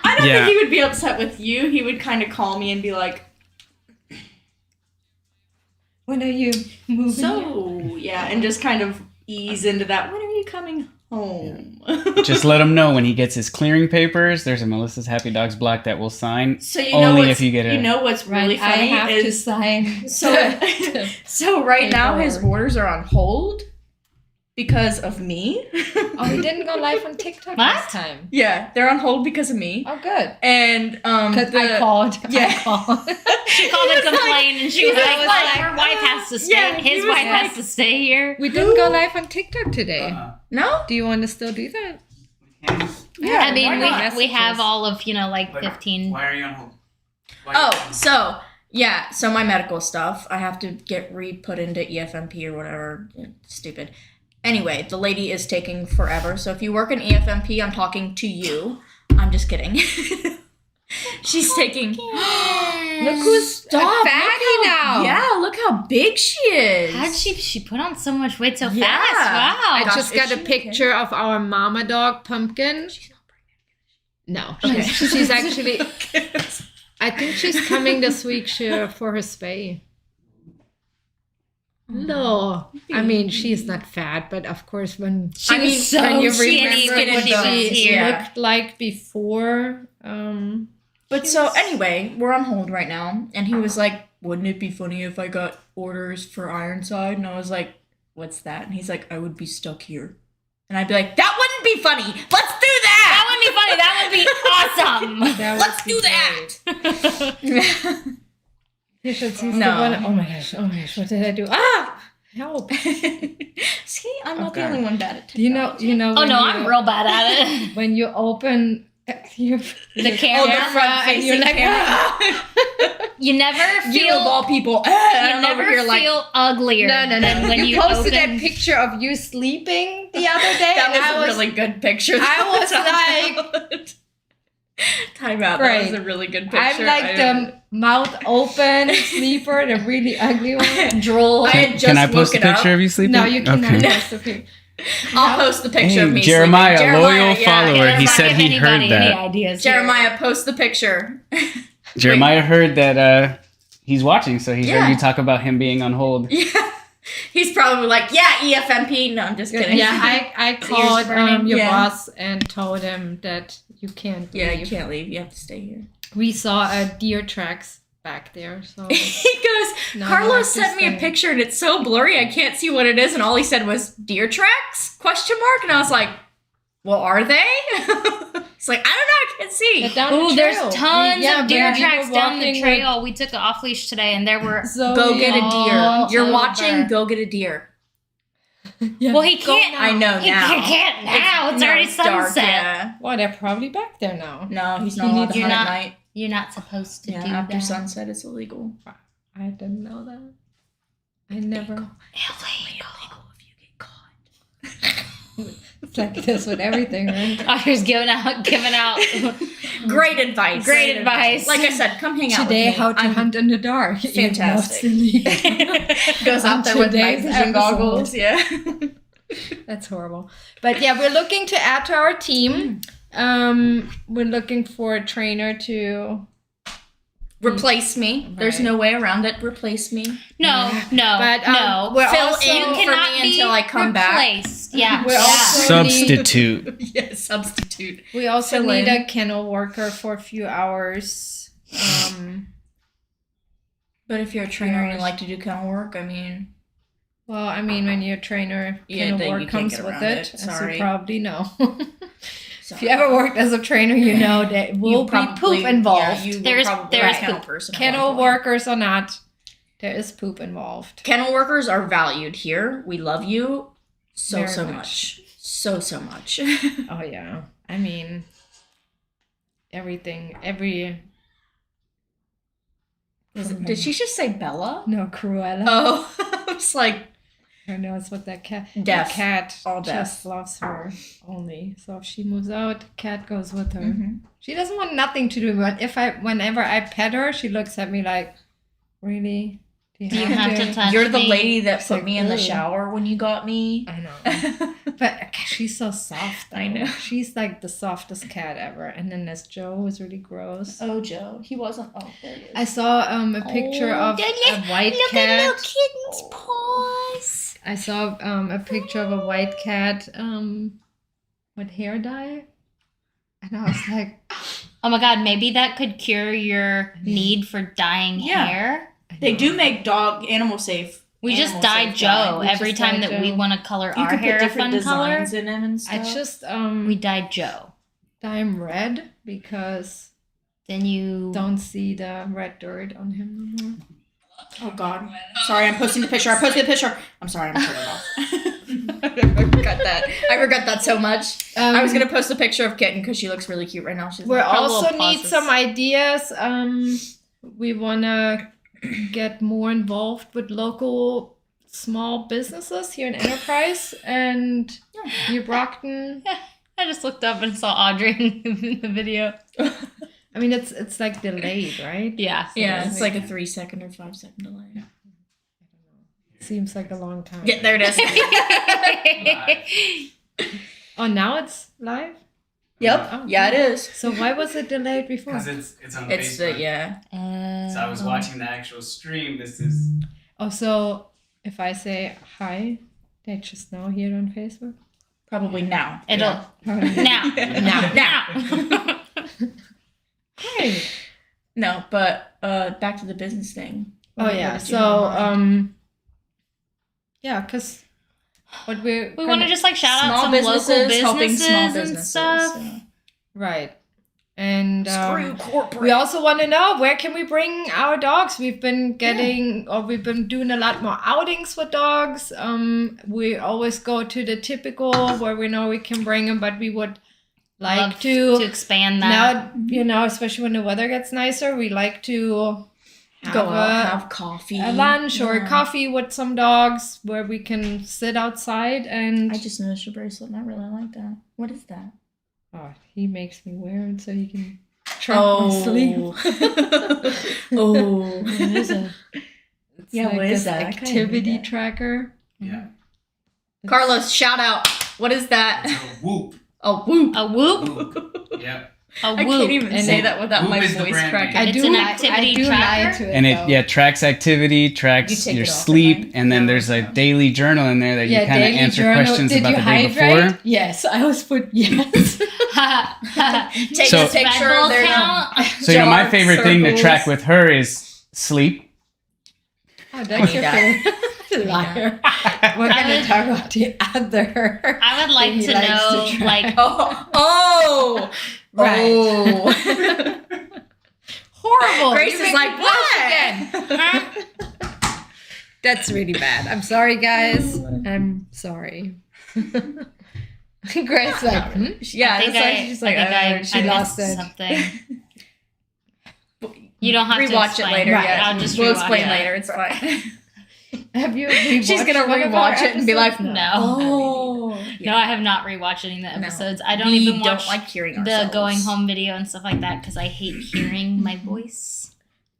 I don't Yeah. think he would be upset with you. He would kind of call me and be like, When are you moving? so, yeah, and just kind of ease into that. When are you coming home? Just let him know when he gets his clearing papers. There's a Melissa's Happy Dogs block that will sign. So you know Only what's, if you get a- you know what's really Right, funny I have to is sign. so right now his Paperwork. orders are on hold because of me. Oh, we didn't go live on TikTok What? this time. Yeah, they're on hold because of me. Oh, good. And Because I called. Yeah. I called. She called He and was like- complained, and she he was was like, like, "Her wife has to stay. yeah, he His was wife like- has to stay here." We didn't go live on TikTok today. No? Do you want to still do that? Yeah, I mean, why not? we have all of 15. Why are you on hold? Oh, so yeah, so my medical stuff, I have to get re-put into EFMP or whatever. Stupid. Anyway, the lady is taking forever. So if you work in EFMP, I'm talking to you. I'm just kidding. She's taking. Look who's Stop, a fatty look how- now. Yeah, look how big she is. How did she put on so much weight so Yeah. fast? Wow. I gosh, just is got a she okay? picture of our mama dog, Pumpkin. She's not No, Okay. she's actually. pregnant. I think she's coming this week for her spay. No, I mean she's not fat, but of course when She was so when you skinny remember when what she was she here. looked like before. But so anyway, we're on hold right now, and he was like, "Wouldn't it be funny if I got orders for Ironside?" And I was like, "What's that?" And he's like, "I would be stuck here," and I'd be like, "That wouldn't be funny. Let's do that. That would be funny. That would be awesome. That Let's would be do that." great. You should see No. the one. Oh my gosh! What did I do? Ah! Help! See, I'm not the Okay. only one bad at You know. Oh when no, you- I'm real bad at it. When you open your The camera. and you're like, ah! You never You of feel. all people. You I'm never over here like, feel uglier. No. Than when you posted open. that picture of you sleeping the other day. that and was I a really good picture. I was like, time out. That was Great. a really good picture. I'm like the mouth open sleeper, the really ugly one. drool. I had just Can I post a woken picture up. of you sleeping? No, you cannot Okay. post the picture. I'll post the picture of Hey, me. Jeremiah, sleeping. loyal yeah. follower. He If I said give he heard anybody any that. ideas here. Jeremiah, post the picture. Jeremiah heard that he's watching, so he Yeah. heard you talk about him being on hold. Yeah. He's probably like, yeah, EFMP. No, I'm just kidding. Yeah, I called burning. your Yeah. boss and told him that you can't Yeah, leave. you can't leave. You have to stay here. We saw deer tracks back there, so He goes, No, Carlos no, sent me a just picture and it's so blurry I can't see what it is. And all he said was, deer tracks? Question mark. And I was like, well, are they? He's like, I don't know. I can't see. Get down the Ooh, trail. there's tons Yeah, of deer but we were tracks down the walking trail. We took it off leash today, and there were. with Zoe Go get a deer. all You're over. watching, go get a deer. Yeah. Well, he can't. I know He now. can't now. It's already dark, sunset. yeah. Well, they're probably back there now. No, he's You not allowed need- to you're hunt not- at night. You're not supposed to Yeah, do after that. sunset, it's illegal. I didn't know that. I never. Illegal. If you get caught. It's like this with everything, right? I was giving out. Great advice. Great advice. Like I said, come hang out Today, with me. how to I'm hunt in the dark. fantastic. On Goes out there with night today's vision episode. goggles. Yeah. That's horrible. But yeah, we're looking to add to our team. We're looking for a trainer to. Replace me. There's Right. no way around it. Replace me. No, But, no. we're Fill also, in You for cannot me be until I come back. replaced. Yeah. We're yeah. also- Substitute. Yes, substitute. We also Fill need in. a kennel worker for a few hours. But if you're a trainer and you like to do kennel work, I mean, Well, I mean, when you're a trainer, Yeah, kennel then work you can't comes get with around it, it. as Sorry. you probably know. sorry. If you ever worked as a trainer, you know that will be poop involved. Yeah, you There's- were probably there's a kennel poop. person. at Kennel one point. workers or not, there is poop involved. Kennel workers are valued here. We love you so Very so much. much. So much. Oh yeah, I mean, everything, Did she just say Bella? no Cruella. Oh, I was like, Who knows what that cat? Deaf. The cat All just deaf. loves her only. So if she moves out, the cat goes with her. mhm. She doesn't want nothing to do. But whenever I pet her, she looks at me like, "Really? Do you have to touch You're the me? lady that It's put like, me in the "Ooh." shower when you got me. I know, but she's so soft. I though. know. She's like the softest cat ever. And then there's Joe, who's really gross. Oh, Joe. He wasn't. Oh, there he is. I saw a picture Oh, of a white cat. kitten's paws. I saw a picture of a white cat with hair dye. And I was like, Oh my god, maybe that could cure your need for dyeing Yeah. hair. I They know. do make animal safe. We just animal dyed safe Joe dye. We every just time dyed that we Joe. want to color You our could hair put a different fun color. designs in them and stuff. I just We dyed Joe. dye him red because Then you don't see the red dirt on him no more. Oh God! Sorry, I'm posting the picture. I posted the picture. I'm sorry, I'm turning it off. I forgot that. I regret that so much. I was gonna post a picture of Kitten because she looks really cute right now. She's We like, her also little need paws some is- ideas. We wanna get more involved with local small businesses here in Enterprise and New Brockton. I just looked up and saw Audrey in the video. I mean, it's like delayed, right? Yeah. Yeah, it's like a 3 second or 5 second delay. Seems like a long time. Yeah, there it is. Oh, now it's live? Yep. Oh, Yeah, it is. So why was it delayed before? Because it's on It's Facebook. the yeah. So I was watching the actual stream. This is Oh, so if I say hi, they just now hear it on Facebook? Probably now. It'll now. Now. Great. No, but back to the business thing. Oh What yeah. did you have in mind? Yeah, because what we want to just like shout out Small some businesses local businesses helping small and businesses. stuff. Yeah. right, and Screw corporate. we also want to know where can we bring our dogs. We've been we've been doing a lot more outings with dogs. We always go to the typical where we know we can bring them, but we would like Love to expand that. now, especially when the weather gets nicer, we like to Go out, have coffee. a lunch or a Yeah. coffee with some dogs where we can sit outside and I just noticed your bracelet and I really like that. What is that? he makes me wear it so he can track my sleep. Oh. What is it? It's Yeah, what is this that? I kinda activity need that. tracker. yeah. Carlos, shout out. What is It's that? a whoop. Oh, whoop. A whoop. Whoop. Yep. A I whoop. can't even And say it- that without Whoop my is the voice brand cracking. name. I It's do an lie- activity I do lie tracker. to it, And though. it tracks activity, You tracks take your it off, sleep, okay? and then there's a daily journal in there that you kind of daily answer journal. questions Did about you the day hydrate? before. Yes, I always put yes. Take So- a picture of their count. So my jar favorite thing to circles. track with her is sleep. Oh, that's need your that. favorite. Liar. We're gonna talk about the other. I would like thing he to likes know, to track. like, Oh. Right. Oh. Horrible. Grace You is make like, me blush what? again. That's really bad. I'm sorry, guys. I'm sorry. Grace like, Yeah, I think that's why she's like, she I lost missed it. something. You don't have to rewatch it explain. later. Right. Yeah, I'll just we'll rewatch explain it. later. It's fine. Have you rewatched She's gonna one of rewatch our it and be like, episodes? No. Oh. No, I have not rewatched any of the No. episodes. I don't We even don't watch like hearing the ourselves. going home video and stuff like that because I hate hearing my voice.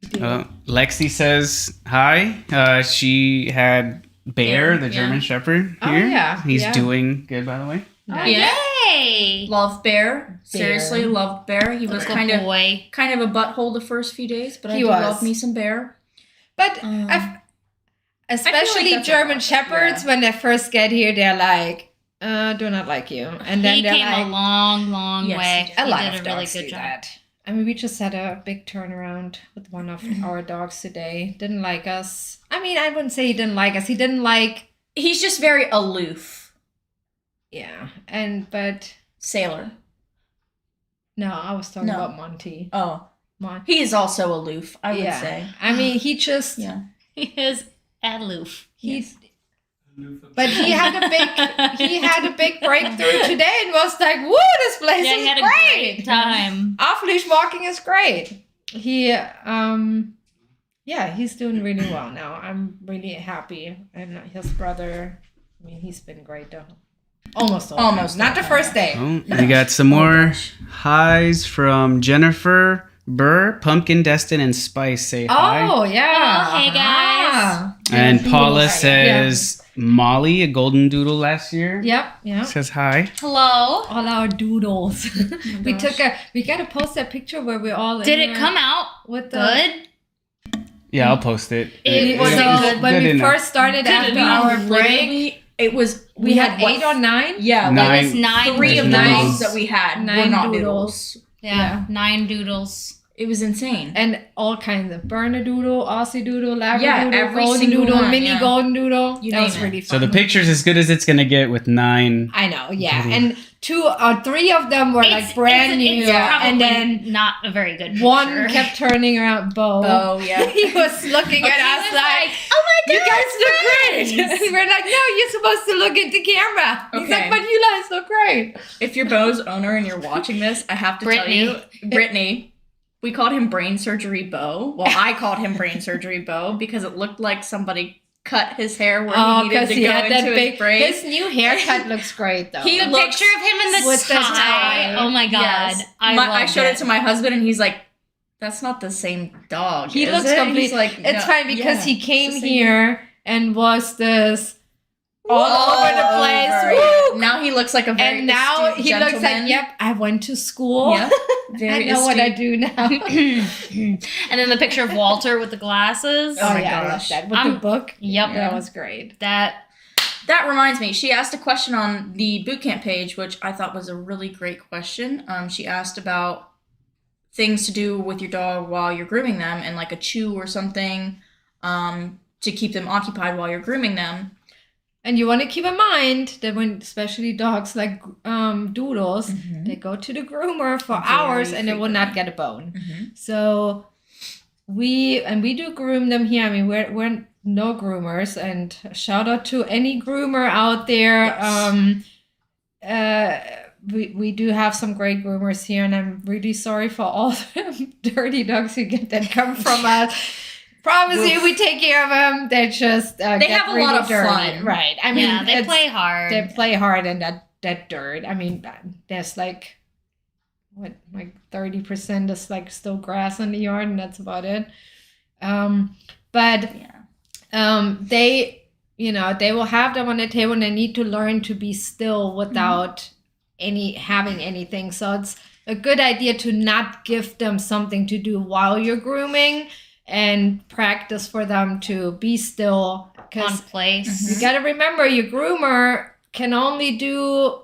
Lexi says hi. She had Bear, the Yeah. German Shepherd, Oh, here. yeah, He's yeah. doing good, by the way. Oh, Yeah. yay! Love Bear. Seriously, loved Bear. He was Little kind of boy. a butthole the first few days, but I He do was. love me some Bear. But especially that's German a lot, shepherds, yeah. when they first get here, they're like, do not like you. And then He they're came like, a long, long Yes, way. he He a lot did of a really dogs good do job. that. I mean, we just had a big turnaround with one of our dogs today. Didn't like us. I mean, I wouldn't say he didn't like us. He didn't like, He's just very aloof. yeah. But Sailor. no, I was talking No. about Monty. Oh. Mon- He is also aloof, I would yeah. say. I mean, he just, Yeah. He is aloof. he, but he had a big breakthrough today and was like, woo, this place Yeah, is he had a great. great time. Off-leash walking is great. He, yeah, he's doing really well now. I'm really happy. And his brother, I mean, he's been great though. Almost. Not the first day. Oh, we got some more highs from Jennifer Burr, Pumpkin, Destin, and Spice. Say hi. Oh, yeah. Oh, hey, guys. Ah. And Paula Yeah. says Molly, a golden doodle last year. Yep. Says hi. Hello. All our doodles. we gotta post that picture where we're all Did in it there come out with the good? Yeah, I'll post it. It was So good. when Good we enough. first started after We our break, literally- it was we had 8 or 9. Yeah, Nine. It was 9 3 of the Nine. dogs that we had were 9 not doodles. doodles. Yeah, 9 doodles. It was insane. And all kinds of Bernedoodle, Aussie Doodle, Labradoodle, Yeah, every Golden single Doodle, one, Mini yeah. Golden Doodle. You That name was it. really So fun. the picture's as good as it's gonna get with 9. I know, yeah. And 2 or 3 of them were like brand new. It's probably And then not a very good picture. one kept turning around, Bo. Oh, yeah. He was looking at He us was like, oh my you guys look great. And we're like, no, you're supposed to look at the camera. He's Okay. like, but you guys look great. If you're Bo's owner and you're watching this, I have to tell you, Brittany, we called him Brain Surgery Bo. Well, I called him Brain Surgery Bo because it looked like somebody cut his hair where he needed because to he go had into that his big. brain. His new haircut looks great though. He The looks- picture of him in the with the sky. tie. Oh my god. Yes. I I showed it it to my husband and he's like, that's not the same dog. He is looks it? complete. He's like, It's no, fine because yeah, he came it's the same here and was this all over the place. Woo! Now he looks like a very And now astute he looks like, gentleman. yep, I went to school. Yep. I Very know what I astute. do now. And then the picture of Walter with the glasses. Oh my I love gosh. that. With the book. Yep. That was great. That That reminds me, she asked a question on the boot camp page, which I thought was a really great question. She asked about things to do with your dog while you're grooming them, and like a chew or something to keep them occupied while you're grooming them. And you want to keep in mind that when, especially dogs like doodles, they go to the groomer for Very hours and they will not frequently. get a bone. So we do groom them here. I mean, we're no groomers, and shout out to any groomer out there. Yes. We do have some great groomers here, and I'm really sorry for all the dirty dogs you get that come from us. Promise you, we take care of them. They just They get have a really lot of dirty. fun. Right? I mean, yeah, they it's- play hard. They play hard in that dirt. I mean, there's like 30% is like still grass in the yard, and that's about it. But they, they will have them on the table, and they need to learn to be still without having anything. So it's a good idea to not give them something to do while you're grooming, and practice for them to be still. on 'Cause place. you got to remember, your groomer can only do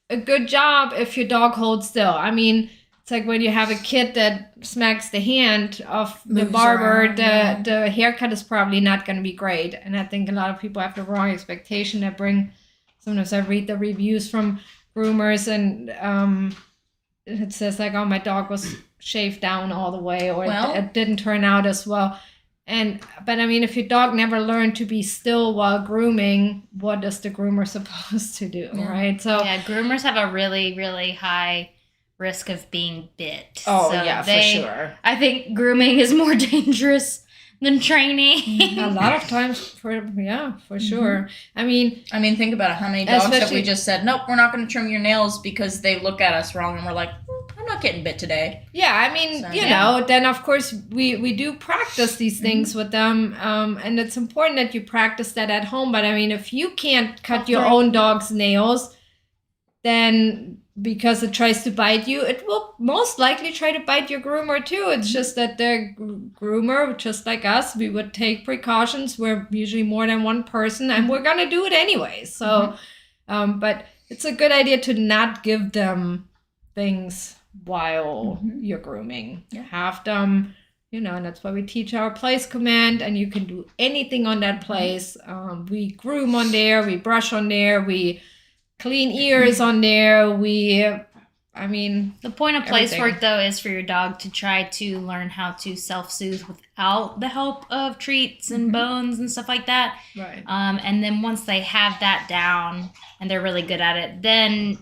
a good job if your dog holds still. I mean, it's like when you have a kid that smacks the hand of the Moves barber, around, the haircut is probably not going to be great. And I think a lot of people have the wrong expectation. Sometimes I read the reviews from groomers, and it says like, oh, my dog was shaved down all the way, or Well- it didn't turn out as well. But I mean, if your dog never learned to be still while grooming, what is the groomer supposed to do, right? So, Yeah, groomers have a really, really high risk of being bit. oh So yeah, they- for sure. I think grooming is more dangerous than training. A lot of times, for sure. I mean, think about it. How many dogs have we Especially- just said, nope, we're not going to trim your nails because they look at us wrong, and we're like, I'm not getting bit today. yeah, I mean, So, then of course we do practice these things with them, and it's important that you practice that at home. But I mean, if you can't cut your own dog's nails, then because it tries to bite you, it will most likely try to bite your groomer too. It's just that the groomer, just like us, we would take precautions. We're usually more than one person, and we're gonna do it anyway. So, but it's a good idea to not give them things while you're grooming. Yeah. Have them, and that's why we teach our place command, and you can do anything on that place. We groom on there, we brush on there, we clean ears on there. The point of place Everything. work, though, is for your dog to try to learn how to self-soothe without the help of treats and bones and stuff like that. Right. And then once they have that down and they're really good at it, then,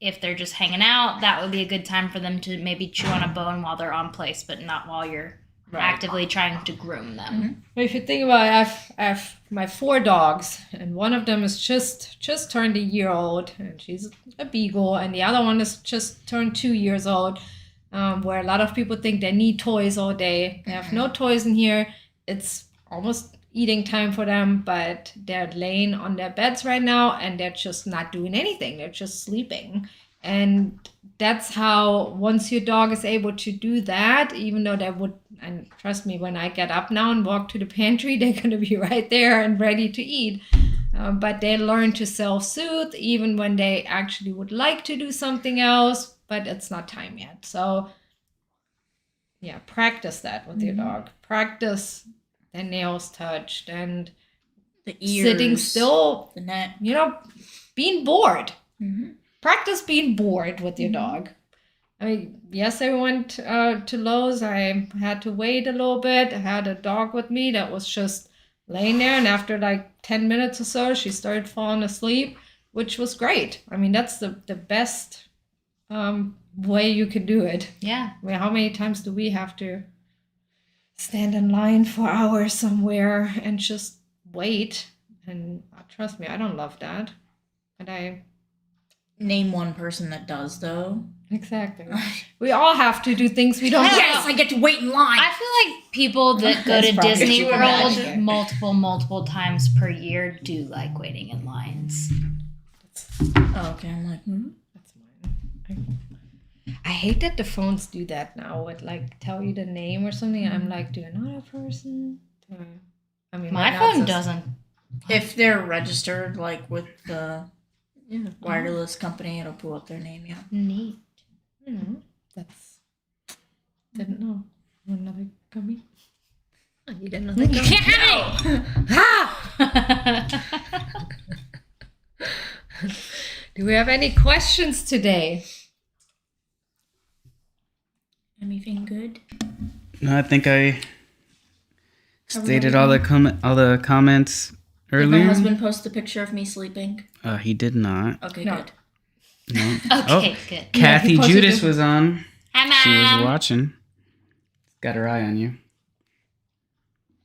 if they're just hanging out, that would be a good time for them to maybe chew on a bone while they're on place, but not while you're actively trying to groom them. If you think about it, I have my 4 dogs, and one of them is just turned a year old, and she's a beagle, and the other one is just turned 2 years old, where a lot of people think they need toys all day. They have no toys in here. It's almost eating time for them, but they're laying on their beds right now, and they're just not doing anything. They're just sleeping. And that's how, once your dog is able to do that, even though they would, and trust me, when I get up now and walk to the pantry, they're going to be right there and ready to eat. But they learn to self-soothe even when they actually would like to do something else, but it's not time yet. So, yeah, practice that with your dog. Practice their nails touched and The ears. sitting still, The neck. being bored. Practice being bored with your dog. I mean, yes, I went to Lowe's. I had to wait a little bit. I had a dog with me that was just laying there, and after like 10 minutes or so, she started falling asleep, which was great. I mean, that's the best way you can do it. Yeah. I mean, how many times do we have to stand in line for hours somewhere and just wait? And trust me, I don't love that. But Name one person that does, though. Exactly. We all have to do things we don't Yes, I get to wait in line. I feel like people that go to That's probably Disney true. World Imagine. multiple times per year do like waiting in lines. Oh, okay, I'm like, That's mine. I hate that the phones do that now. It like tell you the name or something. I'm like, do another person? I mean, My right now phone it says- doesn't. if they're registered like with the wireless company, it'll pull up their name. Yeah. Neat. That's didn't know. Another gummy. I need another No. Do we have any questions today? Anything good? No, I think I stated all the comments Did earlier. my husband post the picture of me sleeping? He did not. Okay, No. good. No. Okay, good. Kathy he posted Judas it. was on. Hi, She was Mom. watching. Got her eye on you.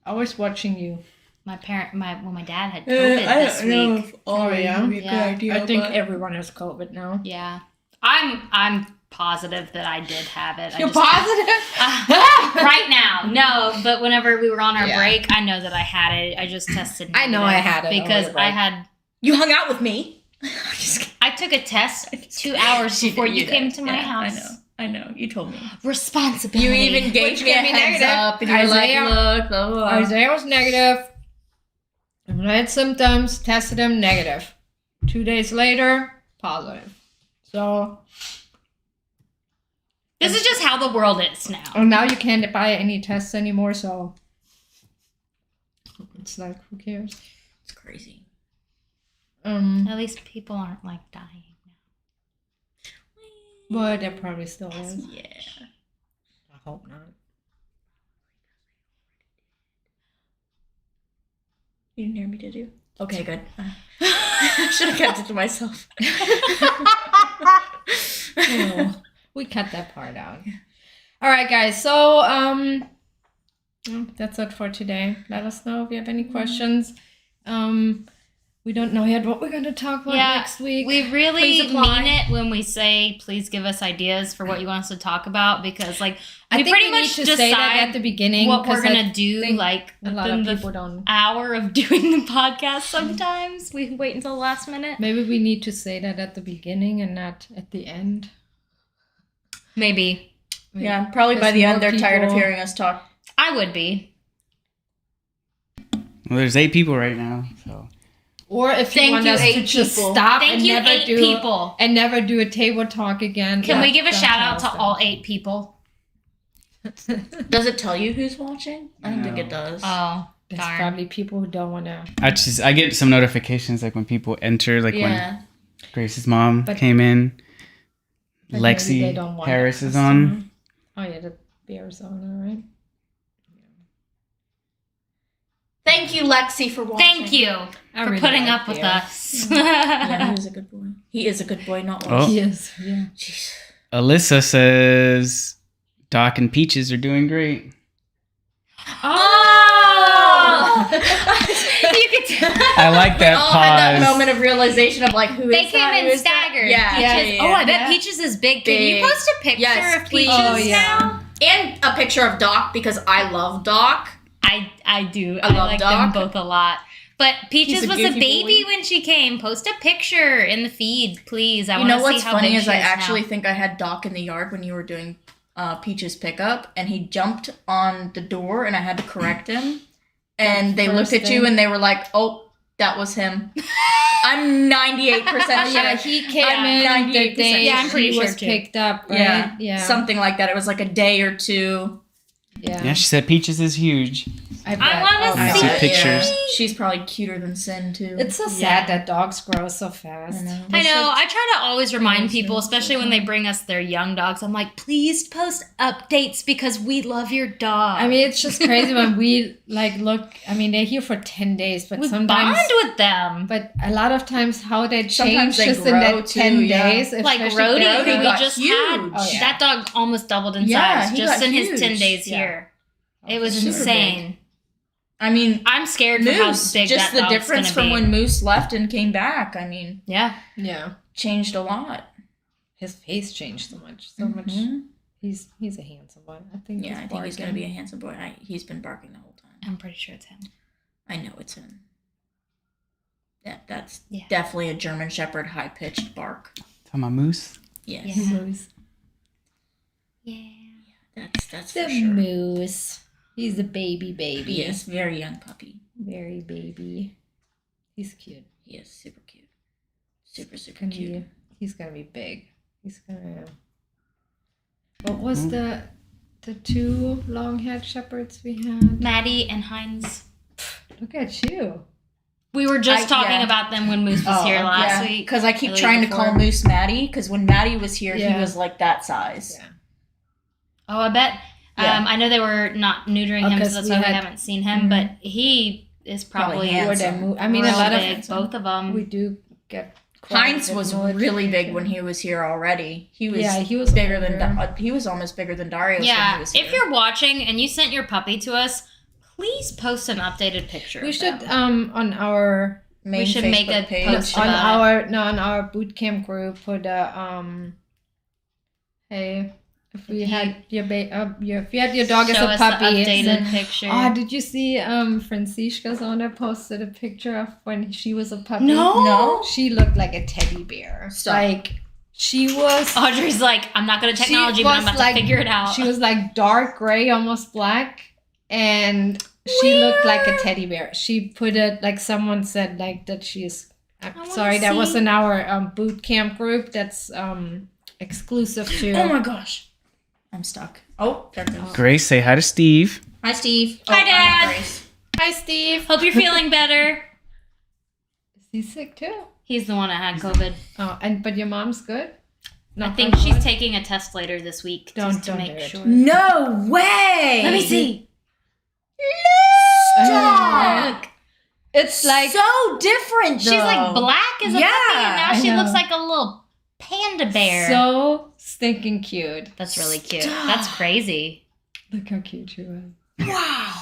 I was watching you. My dad had COVID this week. I think everyone has COVID now. Yeah, I'm positive that I did have it. You're positive? Right now, no. But whenever we were on our Yeah. break, I know that I had it. I just tested. I know I negative had it over because the break. I had. You hung out with me. I took a test 2 hours She before did, you did. came to my Yeah, house. I know. You told me. Responsibility. You even gave Which me a gave me heads negative. up, and you were like, Isaiah- "Look, blah blah blah." Isaiah was negative. When I had symptoms, tested him negative. 2 days later, positive. So, This is just how the world is now. now you can't buy any tests anymore, so it's like, who cares? It's crazy. At least people aren't like dying. But there probably still is. Yeah. I hope not. You didn't hear me, did you? Okay, good. Should have kept it to myself. Oh, we cut that part out. All right, guys. So, that's it for today. Let us know if you have any questions. We don't know yet what we're going to talk about next week. We really Please apply. mean it when we say, please give us ideas for what you want us to talk about, because like I we think pretty we much need to say that decide at the beginning what we're 'cause I gonna do think like a lot within of the people don't. hour of doing the podcast. Sometimes we wait until the last minute. Maybe we need to say that at the beginning and not at the end. Maybe Yeah, probably by Because the end more they're tired of people- hearing us talk. I would be. Well, there's 8 people right now, so. Or if you Thank want you, us to 8 just people. stop Thank and you, never 8 do people. and never do a table talk again. Can we give a don't shout tell out us to that. all 8 people? Does it tell you who's watching? I don't think it does. Oh, There's darn. probably people who don't want to. I get some notifications like when people enter, like when yeah. Grace's mom But- came in. But maybe they Lexi don't want Harris us is to on. know. Oh yeah, the Bears on, all right. Thank you, Lexi, for watching. Thank you I for really putting like up with Bears. us. Yeah, he is a good boy. He is a good boy, not Oh. worse. Yes, yeah. Jeez. Alyssa says Doc and Peaches are doing great. Oh! You could tell. I like that all had that pause. moment of realization of like, who They is came that? Who in is that? staggered. Yeah. Peaches. Yeah. Oh, I bet Yeah. Peaches is big. Can you Big. post a picture Yes, of please. Peaches Oh, yeah. now? And a picture of Doc because I love Doc. I do. I I love like Doc. them both a lot. But Peaches He's a was a goofy baby boy. when she came. Post a picture in the feed, please. I You want know to see what's how funny big is she I is actually now. think I had Doc in the yard when you were doing Peach's pickup, and he jumped on the door, and I had to correct him. And they looked First at you, thing. and they were like, "Oh, that was him." I'm 98% sure. Yeah, he came I'm in the 98% day Yeah, I'm pretty he sure was too. picked up, right? Yeah, Yeah. something like that. It was like a day or two. Yeah, she said Peaches is huge. I wanna I see. see pictures. She's probably cuter than Sin too. It's so sad that dogs grow so fast. I know. I know. I try to always remind Yes, people, yes, especially when they bring us their young dogs. I'm like, please post updates because we love your dog. I mean, it's just crazy when we like look. I mean, they're here for 10 days, but we sometimes, bond with them. but a lot of times, how they Sometimes change they just in grow that too, 10 yeah. days. Like especially Rhodey, Rhodey who we got just huge. had. Oh, yeah. That dog almost doubled in Yeah, size he just got in his huge. 10 days Yeah. here. It was Super insane. I mean, I'm scared for how Moose, big just that the dog's difference gonna from be. when Moose left and came back. I mean, Yeah. Yeah. changed a lot. his face changed so much. So much. He's a handsome one. I think. Yeah, I think he's gonna be a handsome boy. He's been barking the whole time. I'm pretty sure it's him. I know it's him. Yeah, that's Yeah. definitely a German Shepherd high pitched bark. Talking about moose. Yes. Yeah. Moose. Yeah. That's The for sure. moose. He's a baby. Yes, very young puppy. Very baby. He's cute. He is super cute. Super Gonna cute. be, he's gonna be big. He's gonna. What was the two long-haired shepherds we had? Maddie and Heinz. Look at you. We were just talking yeah. about them when Moose was here last week. Because I keep the week trying to before. call Moose Maddie, because when Maddie was here, Yeah. he was like that size. Yeah. Oh, I bet. Yeah. I know they were not neutering him, so 'cause that's we why we had- haven't seen him. But he is probably Probably More than handsome. Mo- I mean, a real lot big, of both of them. we do get. quite a Heinz bit was more really big attention. when he was here already. He was Yeah, he was bigger older. than he was almost bigger than Darius when he Yeah, was here. if you're watching and you sent your puppy to us, please post an updated picture. We of should them. on our Main we should make Facebook a page. post. on about our boot camp group put a hey, if we If had you- if you had your dog as show a us puppy, the updated then- picture. Oh, did you see Francisca's owner posted a picture of when she was a puppy? No. She looked like a teddy bear. Stop. Like she was Audrey's like, I'm not good at technology, but I'm was about to figure it out. She was like dark gray, almost black, and she looked like a teddy bear. She put it like someone said like that she's. I'm wanna sorry, that was see. in our boot camp group. That's exclusive to. Oh my gosh, I'm stuck. Oh, there it goes. Grace, say hi to Steve. Hi, Steve. Hi, I'm not Dad. Grace. Hi, Steve. Hope you're feeling better. Is he sick too? He's the one that had COVID. Oh, but your mom's good. I think she's taking a test later this week just to Don't make do it. sure. No way. Let me see. Stop. It's like so different. She's like though. black as a puppy, and now I she know. looks like a little panda bear. so stinking cute. That's really cute. Stop. That's crazy. Look how cute she was. Wow.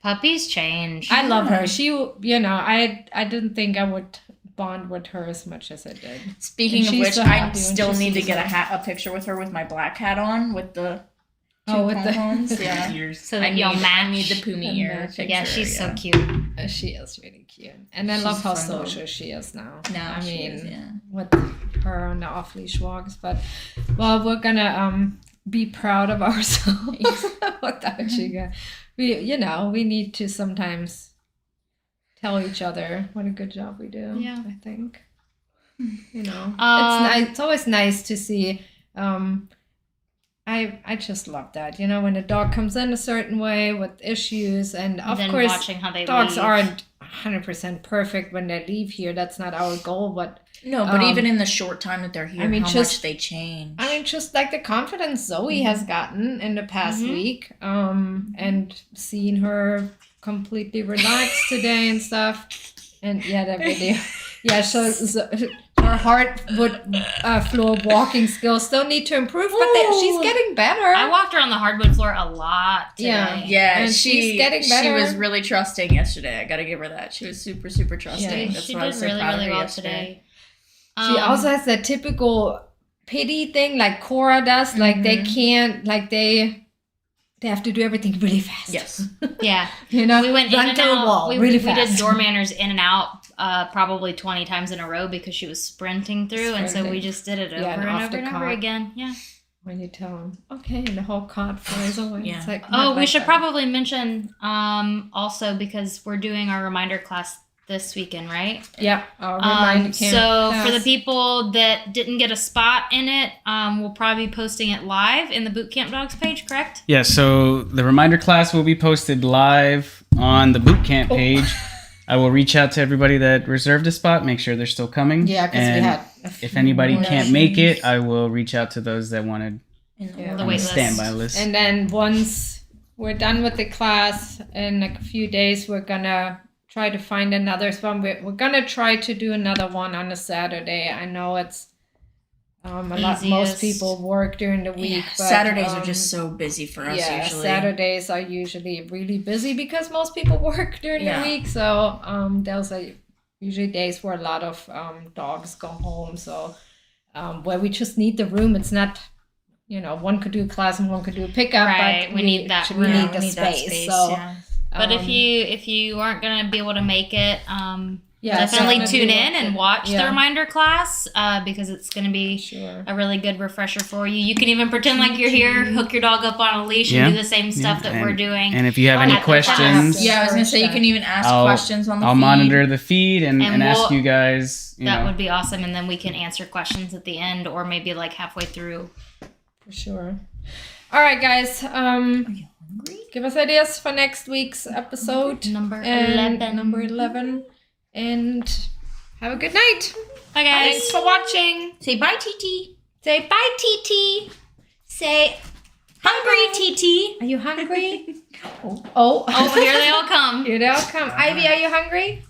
Puppies change. I love her. She, I didn't think I would bond with her as much as I did. Speaking And of she's which, so I happy when still she need to sees get her. a picture with her with my black hat on with the two with the pom-poms. Yeah. so that y'all match. I need the Pumi And ear match. picture. Yeah, she's so yeah. cute. She is really cute, and I She's love how fun dog. social she is now. Now I she mean, is, yeah. with her on the off leash walks, but well, we're gonna be proud of ourselves without you. We need to sometimes tell each other what a good job we do. Yeah. I think. It's nice. It's always nice to see. I just love that. When a dog comes in a certain way with issues, and of then course, watching how they dogs leave. aren't 100% perfect when they leave here. That's not our goal, but No, but even in the short time that they're here, I mean, how just- much they change. just like the confidence Zoe has gotten in the past week, and seeing her completely relaxed today and stuff, and that video, so her hardwood floor walking skills still need to improve, but she's getting better. I walked her on the hardwood floor a lot today. Yeah. Yeah, And she's getting better. She was really trusting yesterday. I gotta give her that. She was super, super trusting. Yeah. That's She why I did was so really, proud of really her well yesterday. today. She also has that typical pity thing like Cora does, like they can't, like they have to do everything really fast. Yes. Yeah. We We went in run and through a out. wall We really did fast. door manners in and out probably 20 times in a row because she was sprinting through, and so we Sprinting. just did it over Yeah, and and off over the and over cot. again. Yeah. When you tell them, okay, and the whole cot flies away. Yeah. It's like, Oh, not we like should that. probably mention also because we're doing our reminder class this weekend, right? Yeah. Our reminder camp So for the class. people that didn't get a spot in it, we'll probably be posting it live in the Boot Camp Dogs page, correct? Yeah, so the reminder class will be posted live on the boot camp page. I will reach out to everybody that reserved a spot, make sure they're still coming. Yeah, because we And had. if anybody more can't make it, I will reach out to those that wanted Yeah. on the wait list. standby list. And then once we're done with the class in a few days, we're gonna try to find another spot. We're gonna try to do another one on a Saturday. I know it's a lot. Most Easiest. people work during the week. But, Saturdays are just so busy for us usually. Saturdays are usually really busy because most people work during Yeah. the week. So those are usually days where a lot of dogs go home. So where we just need the room. It's not, one could do a class and one could do a pickup. Right, But we need that we room. need the we need that space. So, yeah. But if you aren't gonna be able to make it, yeah, definitely definitely tune in watch and it. watch the Yeah. reminder class because it's gonna be Sure. a really good refresher for you. You can even pretend like you're here, hook your dog up on a leash, Yeah. and do the same stuff that we're doing. And if you have on any at the class. questions, Yeah, I was gonna say you can even ask questions on the I'll feed. monitor the feed and And ask we'll- you guys. That would be awesome, and then we can answer questions at the end, or maybe like halfway through. For sure. All right, guys. Give us ideas for next week's episode. Number And 11. Number 11. And have a good night. Bye, guys. Thanks for watching. Say bye, TT. Say bye, TT. Say, Hungry, TT. are you hungry? Oh, here they all come. Here they all come. Ivy, are you hungry?